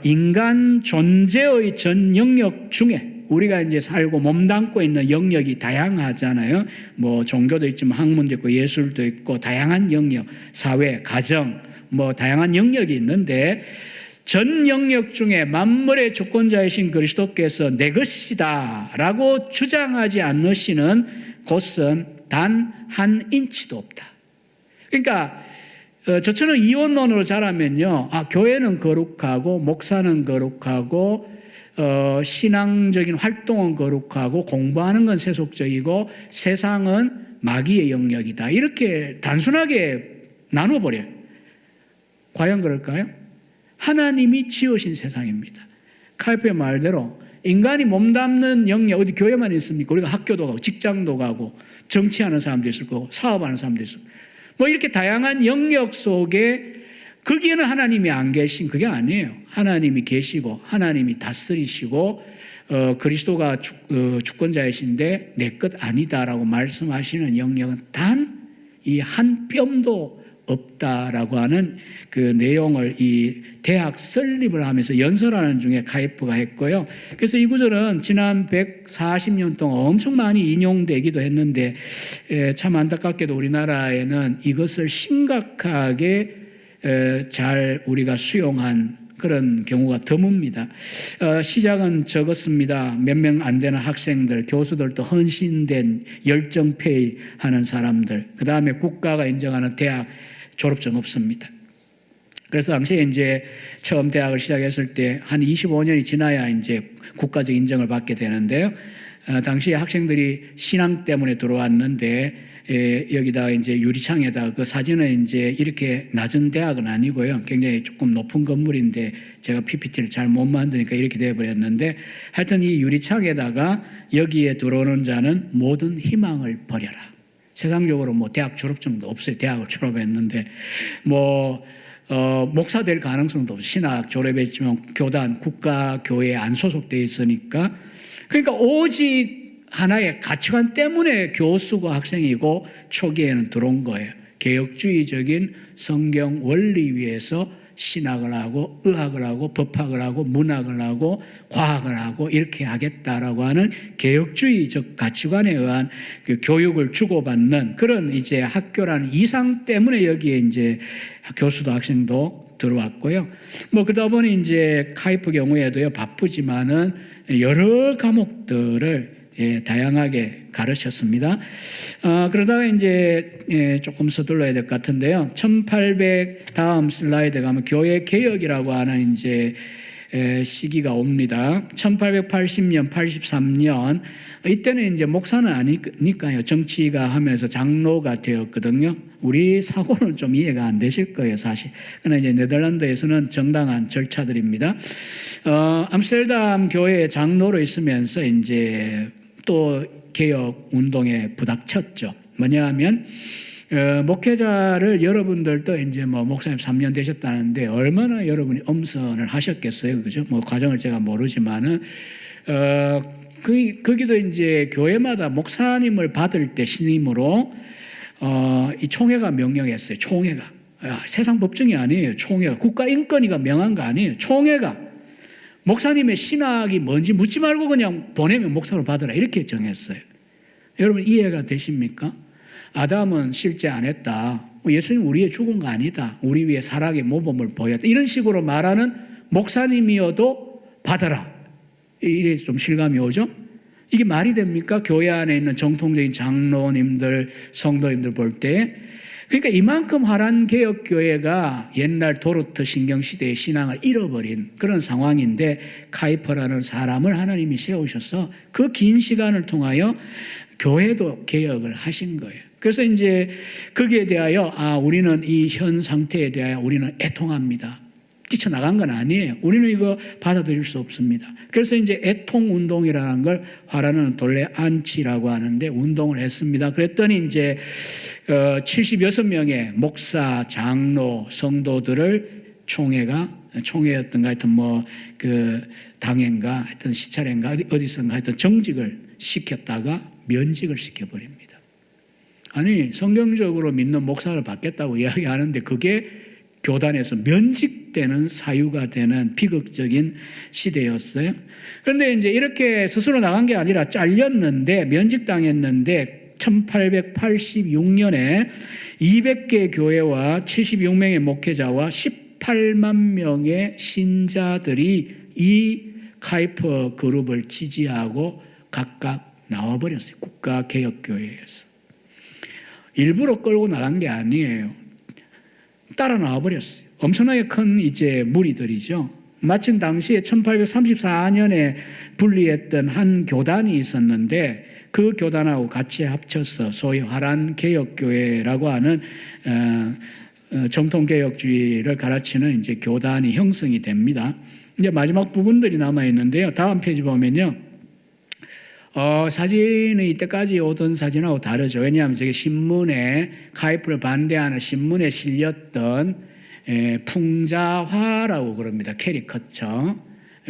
인간 존재의 전 영역 중에 우리가 이제 살고 몸담고 있는 영역이 다양하잖아요. 뭐 종교도 있지만 학문도 있고 예술도 있고 다양한 영역, 사회, 가정, 뭐 다양한 영역이 있는데 전 영역 중에 만물의 주권자이신 그리스도께서 내 것이다 라고 주장하지 않으시는 곳은 단 한 인치도 없다. 그러니까 저처럼 이원론으로 자라면요, 교회는 거룩하고 목사는 거룩하고 신앙적인 활동은 거룩하고 공부하는 건 세속적이고 세상은 마귀의 영역이다. 이렇게 단순하게 나눠버려요. 과연 그럴까요? 하나님이 지으신 세상입니다. 칼페의 말대로 인간이 몸담는 영역, 어디 교회만 있습니까? 우리가 학교도 가고 직장도 가고 정치하는 사람도 있을 거고 사업하는 사람도 있을 거고 뭐 이렇게 다양한 영역 속에 거기에는 하나님이 안 계신 그게 아니에요. 하나님이 계시고 하나님이 다스리시고 그리스도가 주권자이신데 내 것 아니다라고 말씀하시는 영역은 단 이 한 뼘도 없다라고 하는 그 내용을 이 대학 설립을 하면서 연설하는 중에 카이프가 했고요. 그래서 이 구절은 지난 140년 동안 엄청 많이 인용되기도 했는데 참 안타깝게도 우리나라에는 이것을 심각하게 잘 우리가 수용한 그런 경우가 드뭅니다. 시작은 적었습니다. 몇 명 안 되는 학생들, 교수들도 헌신된 열정페이하는 사람들, 그 다음에 국가가 인정하는 대학 졸업증 없습니다. 그래서 당시에 이제 처음 대학을 시작했을 때 한 25년이 지나야 이제 국가적 인정을 받게 되는데요. 당시에 학생들이 신앙 때문에 들어왔는데 여기다 이제 유리창에다 그 사진은 이제 이렇게 낮은 대학은 아니고요. 굉장히 조금 높은 건물인데 제가 PPT를 잘 못 만드니까 이렇게 되어버렸는데 하여튼 이 유리창에다가 여기에 들어오는 자는 모든 희망을 버려라. 세상적으로 뭐 대학 졸업증도 없어요. 대학을 졸업했는데 목사 될 가능성도 없어요. 신학 졸업했지만 교단, 국가, 교회에 안 소속되어 있으니까 그러니까 오직 하나의 가치관 때문에 교수고 학생이고 초기에는 들어온 거예요. 개혁주의적인 성경 원리 위에서 신학을 하고 의학을 하고 법학을 하고 문학을 하고 과학을 하고 이렇게 하겠다라고 하는 개혁주의적 가치관에 의한 그 교육을 주고받는 그런 이제 학교라는 이상 때문에 여기에 이제 교수도 학생도 들어왔고요. 그러다 보니 이제 카이프 경우에도요, 바쁘지만은 여러 과목들을 다양하게 가르쳤습니다. 그러다가 이제 조금 서둘러야 될 것 같은데요. 1800 다음 슬라이드 가면 교회 개혁이라고 하는 이제 시기가 옵니다. 1880년, 83년 이때는 이제 목사는 아니니까요. 정치가 하면서 장로가 되었거든요. 우리 사고는 좀 이해가 안 되실 거예요, 사실. 그러나 이제 네덜란드에서는 정당한 절차들입니다. 암스테르담 교회의 장로로 있으면서 이제 또 개혁 운동에 부닥쳤죠. 뭐냐 하면 목회자를 여러분들도 이제 목사님 3년 되셨다는데 얼마나 여러분이 엄선을 하셨겠어요, 그죠? 과정을 제가 모르지만은 거기도 이제 교회마다 목사님을 받을 때 신임으로 이 총회가 명령했어요. 총회가 세상 법정이 아니에요. 총회가 국가인권위가 명한 거 아니에요. 총회가 목사님의 신학이 뭔지 묻지 말고 그냥 보내면 목사로 받으라 이렇게 정했어요. 여러분 이해가 되십니까? 아담은 실제 안 했다. 예수님 우리의 죽은 거 아니다. 우리 위해 사랑의 모범을 보였다. 이런 식으로 말하는 목사님이어도 받아라. 이래서 좀 실감이 오죠? 이게 말이 됩니까? 교회 안에 있는 정통적인 장로님들, 성도님들 볼 때. 그러니까 이만큼 화란 개혁교회가 옛날 도르트 신경시대의 신앙을 잃어버린 그런 상황인데, 카이퍼라는 사람을 하나님이 세우셔서 그 긴 시간을 통하여 교회도 개혁을 하신 거예요. 그래서 이제 거기에 대하여 우리는 이 현 상태에 대하여 우리는 애통합니다. 뛰쳐나간 건 아니에요. 우리는 이거 받아들일 수 없습니다. 그래서 이제 애통운동이라는 걸 화라는 돌레 안치라고 하는데 운동을 했습니다. 그랬더니 이제 76명의 목사, 장로, 성도들을 총회였던가 하여튼 그 당회인가 하여튼 시찰회인가 어디선가 하여튼 정직을 시켰다가 면직을 시켜버립니다. 아니, 성경적으로 믿는 목사를 받겠다고 이야기하는데 그게 교단에서 면직되는 사유가 되는 비극적인 시대였어요. 그런데 이제 이렇게 스스로 나간 게 아니라 잘렸는데, 면직당했는데 1886년에 200개 교회와 76명의 목회자와 18만 명의 신자들이 이 카이퍼 그룹을 지지하고 각각 나와버렸어요. 국가개혁교회에서. 일부러 끌고 나간 게 아니에요. 따라 나와버렸어요. 엄청나게 큰 이제 무리들이죠. 마침 당시에 1834년에 분리했던 한 교단이 있었는데 그 교단하고 같이 합쳐서 소위 화란 개혁교회라고 하는 정통개혁주의를 가르치는 이제 교단이 형성이 됩니다. 이제 마지막 부분들이 남아 있는데요. 다음 페이지 보면요. 사진은 이때까지 오던 사진하고 다르죠. 왜냐하면 저게 신문에, 카이퍼를 반대하는 신문에 실렸던 풍자화라고 그럽니다. 캐리커처.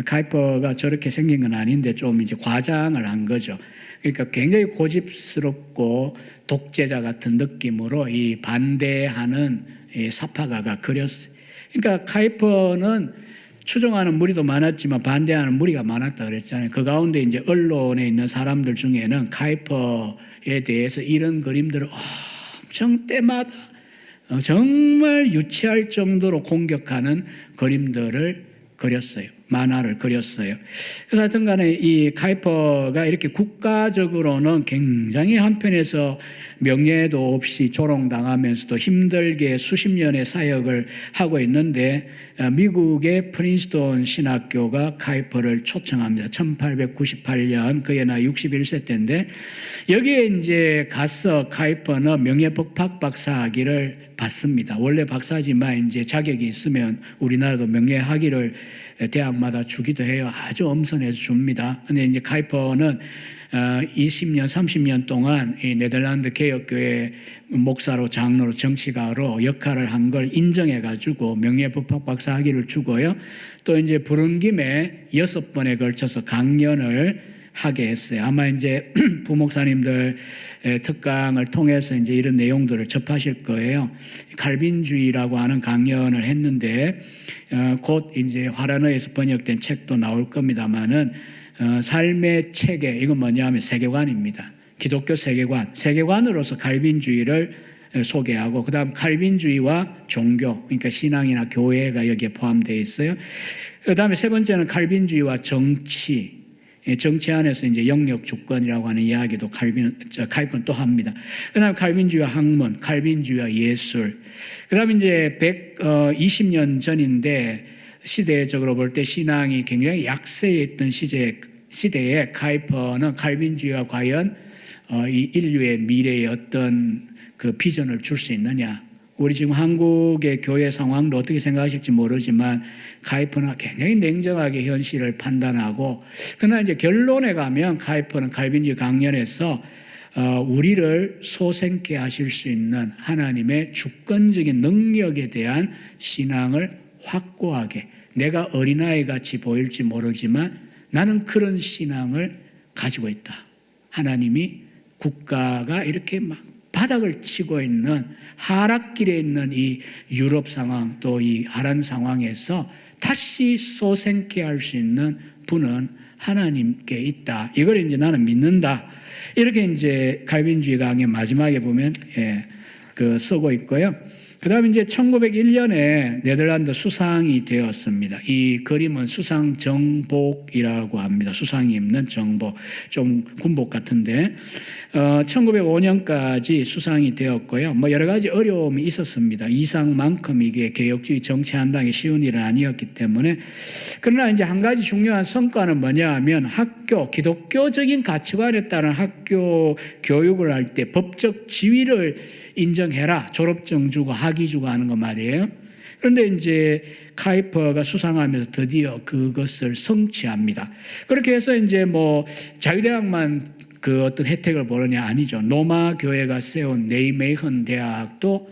카이퍼가 저렇게 생긴 건 아닌데 좀 이제 과장을 한 거죠. 그러니까 굉장히 고집스럽고 독재자 같은 느낌으로 이 반대하는 사파가가 그렸어요. 그러니까 카이퍼는 추종하는 무리도 많았지만 반대하는 무리가 많았다 그랬잖아요. 그 가운데 이제 언론에 있는 사람들 중에는 카이퍼에 대해서 이런 그림들을 엄청 때마다 정말 유치할 정도로 공격하는 그림들을 그렸어요. 만화를 그렸어요. 그래서 하여튼 간에 이 카이퍼가 이렇게 국가적으로는 굉장히 한편에서 명예도 없이 조롱당하면서도 힘들게 수십 년의 사역을 하고 있는데 미국의 프린스턴 신학교가 카이퍼를 초청합니다. 1898년 그의 나이 61세 때인데 여기에 이제 가서 카이퍼는 명예법학 박사학위를 받습니다. 원래 박사지만 이제 자격이 있으면 우리나라도 명예학위를 대학마다 주기도 해요. 아주 엄선해서 줍니다. 근데 이제 카이퍼는 20년, 30년 동안 이 네덜란드 개혁교회 목사로, 장로로, 정치가로 역할을 한 걸 인정해가지고 명예법학 박사 학위를 주고요. 또 이제 부른 김에 6번에 걸쳐서 강연을 하게 했어요. 아마 이제 부목사님들 특강을 통해서 이제 이런 내용들을 접하실 거예요. 칼빈주의라고 하는 강연을 했는데 곧 이제 화란어에서 번역된 책도 나올 겁니다만은 삶의 체계, 이건 뭐냐면 세계관입니다. 기독교 세계관으로서 칼빈주의를 소개하고 그 다음 칼빈주의와 종교, 그러니까 신앙이나 교회가 여기에 포함되어 있어요. 그 다음에 세 번째는 칼빈주의와 정치 안에서 이제 영역 주권이라고 하는 이야기도 칼빈은 또 합니다. 그 다음에 칼빈주의와 학문, 칼빈주의와 예술. 그 다음에 이제 120년 전인데 시대적으로 볼 때 신앙이 굉장히 약세에 있던 시대에 카이퍼는 칼빈주의가 과연 이 인류의 미래에 어떤 그 비전을 줄 수 있느냐. 우리 지금 한국의 교회 상황도 어떻게 생각하실지 모르지만 카이퍼는 굉장히 냉정하게 현실을 판단하고 그러나 이제 결론에 가면 카이퍼는 칼빈주의 강연에서 우리를 소생케 하실 수 있는 하나님의 주권적인 능력에 대한 신앙을 확고하게 내가 어린아이같이 보일지 모르지만 나는 그런 신앙을 가지고 있다. 하나님이 국가가 이렇게 막 바닥을 치고 있는 하락길에 있는 이 유럽 상황 또 이 하란 상황에서 다시 소생케 할 수 있는 분은 하나님께 있다. 이걸 이제 나는 믿는다. 이렇게 이제 칼빈주의 강의 마지막에 보면 쓰고 있고요. 그 다음에 이제 1901년에 네덜란드 수상이 되었습니다. 이 그림은 수상정복이라고 합니다. 수상이 입는 정복, 좀 군복 같은데 1905년까지 수상이 되었고요. 뭐 여러 가지 어려움이 있었습니다. 이상만큼 이게 개혁주의 정치한다는 게 쉬운 일은 아니었기 때문에. 그러나 이제 한 가지 중요한 성과는 뭐냐 하면 학교, 기독교적인 가치관에 따른 학교 교육을 할 때 법적 지위를 인정해라. 졸업증 주고 학위 주고 하는 거 말이에요. 그런데 이제 카이퍼가 수상하면서 드디어 그것을 성취합니다. 그렇게 해서 이제 뭐 자유대학만 그 어떤 혜택을 보느냐 아니죠. 로마 교회가 세운 네이메이헌 대학도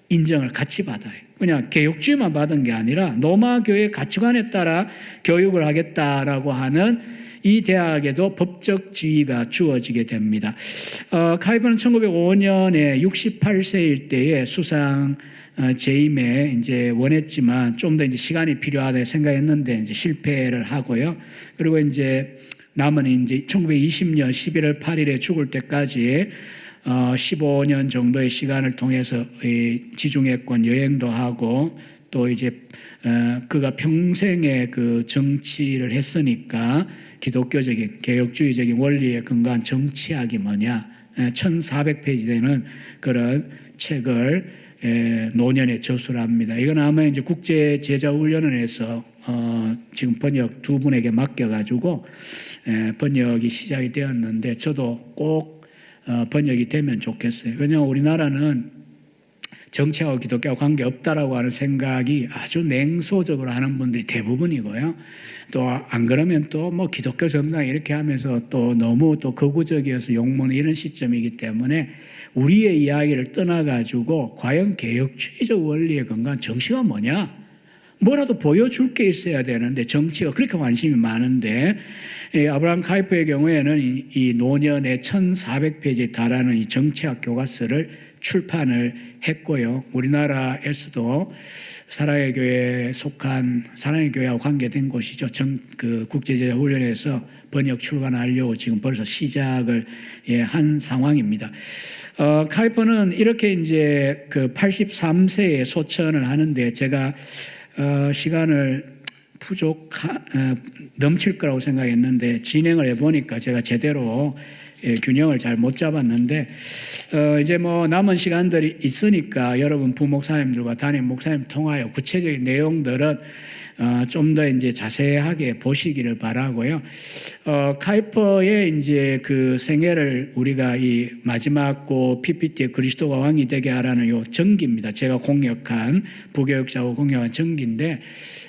인정을 같이 받아요. 그냥 개혁주의만 받은 게 아니라 로마 교회 가치관에 따라 교육을 하겠다라고 하는 이 대학에도 법적 지위가 주어지게 됩니다. 카이퍼는 1905년에 68세일 때에 수상 재임에 이제 원했지만 좀 더 이제 시간이 필요하다 생각했는데 이제 실패를 하고요. 그리고 이제 남은 이제 1920년 11월 8일에 죽을 때까지 15년 정도의 시간을 통해서 지중해권 여행도 하고 또 이제 그가 평생의 그 정치를 했으니까 기독교적인 개혁주의적인 원리에 근거한 정치학이 뭐냐 1400페이지 되는 그런 책을 노년에 저술을 합니다. 이건 아마 이제 국제제자훈련원에서 지금 번역 두 분에게 맡겨가지고 번역이 시작이 되었는데 저도 꼭 번역이 되면 좋겠어요. 왜냐하면 우리나라는 정치하고 기독교하고 관계없다라고 하는 생각이 아주 냉소적으로 하는 분들이 대부분이고요. 또 안 그러면 또 뭐 기독교 정당 이렇게 하면서 또 너무 또 거구적이어서 욕먹는 이런 시점이기 때문에 우리의 이야기를 떠나가지고 과연 개혁주의적 원리에 근거한 정치가 뭐냐? 뭐라도 보여줄 게 있어야 되는데 정치가 그렇게 관심이 많은데 아브라함 카이퍼의 경우에는 이 노년의 1400페이지에 달하는 이 정치학 교과서를 출판을 했고요. 우리나라에서도 사랑의 교회에 속한 사랑의 교회하고 관계된 곳이죠. 그 국제제자훈련에서 번역 출간하려고 지금 벌써 시작을 한 상황입니다. 카이퍼는 이렇게 이제 그 83세에 소천을 하는데 제가 시간을 넘칠 거라고 생각했는데 진행을 해보니까 제가 제대로 균형을 잘 못 잡았는데 이제 뭐 남은 시간들이 있으니까 여러분 부목사님들과 담임 목사님 통하여 구체적인 내용들은 좀 더 이제 자세하게 보시기를 바라고요. 카이퍼의 이제 그 생애를 우리가 이 마지막 고 PPT의 그리스도가 왕이 되게 하라는 요 전기입니다. 제가 공역한 부교육자고 공역한 전기인데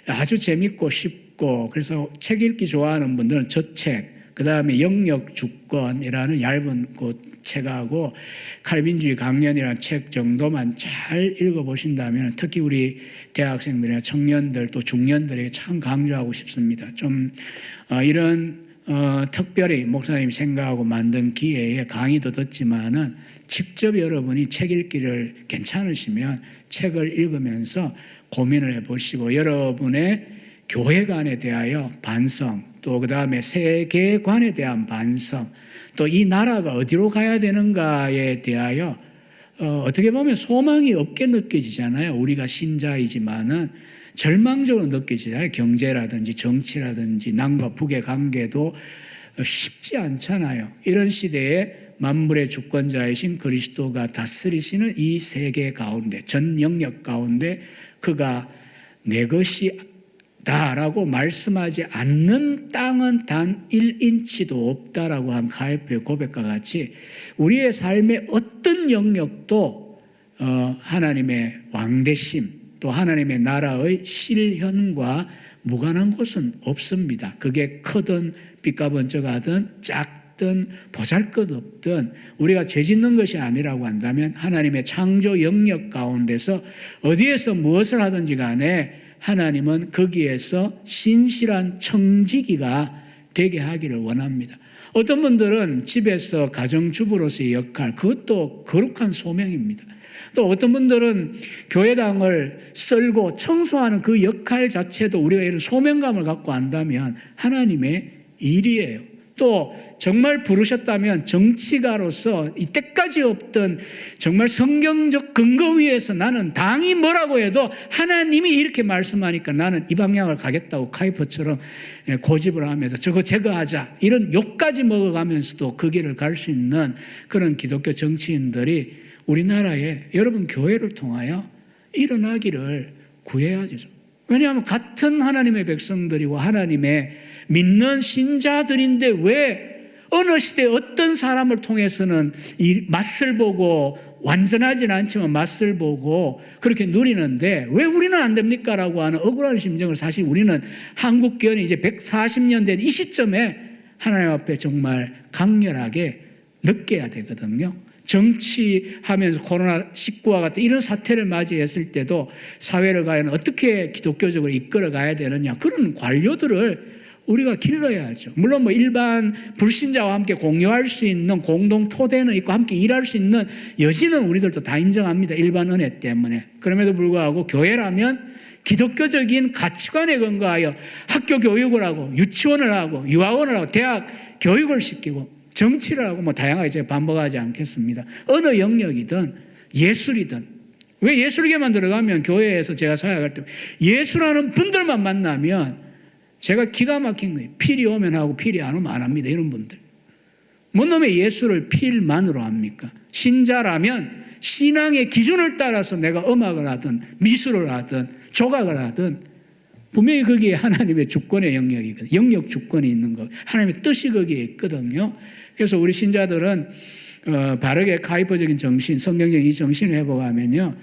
아주 재밌고 쉽고 그래서 책 읽기 좋아하는 분들은 저 책, 그 다음에 영역 주권이라는 얇은 그 책하고 칼빈주의 강연이라는 책 정도만 잘 읽어보신다면 특히 우리 대학생들이나 청년들 또 중년들에게 참 강조하고 싶습니다. 좀 이런 특별히 목사님이 생각하고 만든 기회에 강의도 듣지만은 직접 여러분이 책 읽기를 괜찮으시면 책을 읽으면서 고민을 해보시고 여러분의 교회관에 대하여 반성 또 그 다음에 세계관에 대한 반성 또 이 나라가 어디로 가야 되는가에 대하여 어떻게 보면 소망이 없게 느껴지잖아요. 우리가 신자이지만은 절망적으로 느껴지잖아요. 경제라든지 정치라든지 남과 북의 관계도 쉽지 않잖아요. 이런 시대에 만물의 주권자이신 그리스도가 다스리시는 이 세계 가운데 전 영역 가운데 그가 내 것이 다라고 말씀하지 않는 땅은 단 1인치도 없다라고 한 카이퍼의 고백과 같이 우리의 삶의 어떤 영역도 하나님의 왕되심 또 하나님의 나라의 실현과 무관한 곳은 없습니다. 그게 크든 빛과 번쩍하든 작든 보잘것없든 우리가 죄 짓는 것이 아니라고 한다면 하나님의 창조 영역 가운데서 어디에서 무엇을 하든지 간에 하나님은 거기에서 신실한 청지기가 되게 하기를 원합니다. 어떤 분들은 집에서 가정주부로서의 역할, 그것도 거룩한 소명입니다. 또 어떤 분들은 교회당을 썰고 청소하는 그 역할 자체도 우리가 이런 소명감을 갖고 한다면 하나님의 일이에요. 또 정말 부르셨다면 정치가로서 이때까지 없던 정말 성경적 근거 위에서 나는 당이 뭐라고 해도 하나님이 이렇게 말씀하니까 나는 이 방향을 가겠다고 카이퍼처럼 고집을 하면서 저거 제거하자 이런 욕까지 먹어가면서도 그 길을 갈 수 있는 그런 기독교 정치인들이 우리나라에 여러분 교회를 통하여 일어나기를 구해야죠. 왜냐하면 같은 하나님의 백성들이고 하나님의 믿는 신자들인데 왜 어느 시대에 어떤 사람을 통해서는 이 맛을 보고 완전하진 않지만 맛을 보고 그렇게 누리는데 왜 우리는 안 됩니까? 라고 하는 억울한 심정을 사실 우리는 한국교회는 이제 140년 된 이 시점에 하나님 앞에 정말 강렬하게 느껴야 되거든요. 정치하면서 코로나19와 같은 이런 사태를 맞이했을 때도 사회를 과연 어떻게 기독교적으로 이끌어 가야 되느냐 그런 관료들을 우리가 길러야죠. 물론 뭐 일반 불신자와 함께 공유할 수 있는 공동 토대는 있고 함께 일할 수 있는 여지는 우리들도 다 인정합니다. 일반 은혜 때문에. 그럼에도 불구하고 교회라면 기독교적인 가치관에 근거하여 학교 교육을 하고 유치원을 하고 유아원을 하고 대학 교육을 시키고 정치를 하고 뭐 다양하게 제가 반복하지 않겠습니다. 어느 영역이든 예술이든 왜 예술계만 들어가면 교회에서 제가 사역할 때 예술하는 분들만 만나면 제가 기가 막힌 거예요. 필이 오면 하고 필이 안 오면 안 합니다. 이런 분들. 뭔 놈의 예술을 필만으로 합니까? 신자라면 신앙의 기준을 따라서 내가 음악을 하든 미술을 하든 조각을 하든 분명히 거기에 하나님의 주권의 영역이거든요. 영역 주권이 있는 거. 하나님의 뜻이 거기에 있거든요. 그래서 우리 신자들은 바르게 카이퍼적인 정신, 성경적인 이 정신을 회복하면요.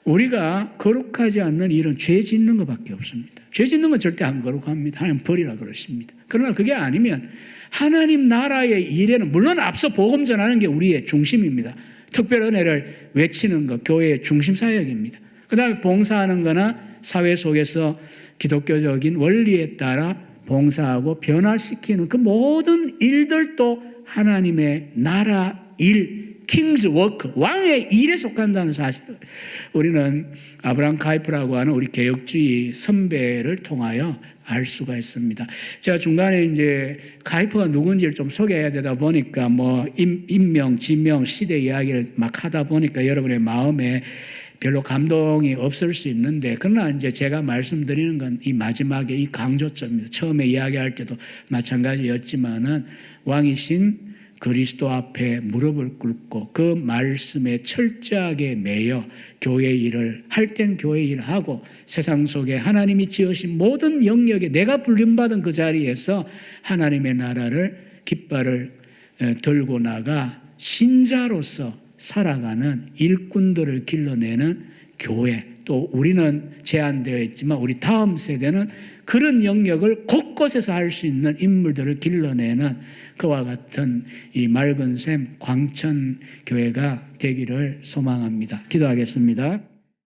우리가 거룩하지 않는 일은 죄 짓는 것밖에 없습니다. 죄 짓는 건 절대 안 거룩합니다. 하나님 버리라 그러십니다. 그러나 그게 아니면 하나님 나라의 일에는 물론 앞서 복음 전하는 게 우리의 중심입니다. 특별 은혜를 외치는 것, 교회의 중심 사역입니다. 그 다음에 봉사하는 거나 사회 속에서 기독교적인 원리에 따라 봉사하고 변화시키는 그 모든 일들도 하나님의 나라 일, 킹즈 워크, 왕의 일에 속한다는 사실을 우리는 아브라함 카이프라고 하는 우리 개혁주의 선배를 통하여 알 수가 있습니다. 제가 중간에 이제 카이프가 누군지를 좀 소개해야 되다 보니까 뭐 인명, 지명, 시대 이야기를 막 하다 보니까 여러분의 마음에 별로 감동이 없을 수 있는데 그러나 이제 제가 말씀드리는 건 이 마지막에 이 강조점입니다. 처음에 이야기할 때도 마찬가지였지만은 왕이신 그리스도 앞에 무릎을 꿇고 그 말씀에 철저하게 매여 교회 일을 할 땐 교회 일을 하고 세상 속에 하나님이 지으신 모든 영역에 내가 불림받은 그 자리에서 하나님의 나라를 깃발을 들고 나가 신자로서 살아가는 일꾼들을 길러내는 교회, 또 우리는 제한되어 있지만 우리 다음 세대는 그런 영역을 곳곳에서 할 수 있는 인물들을 길러내는 그와 같은 이 맑은 샘 광천교회가 되기를 소망합니다. 기도하겠습니다.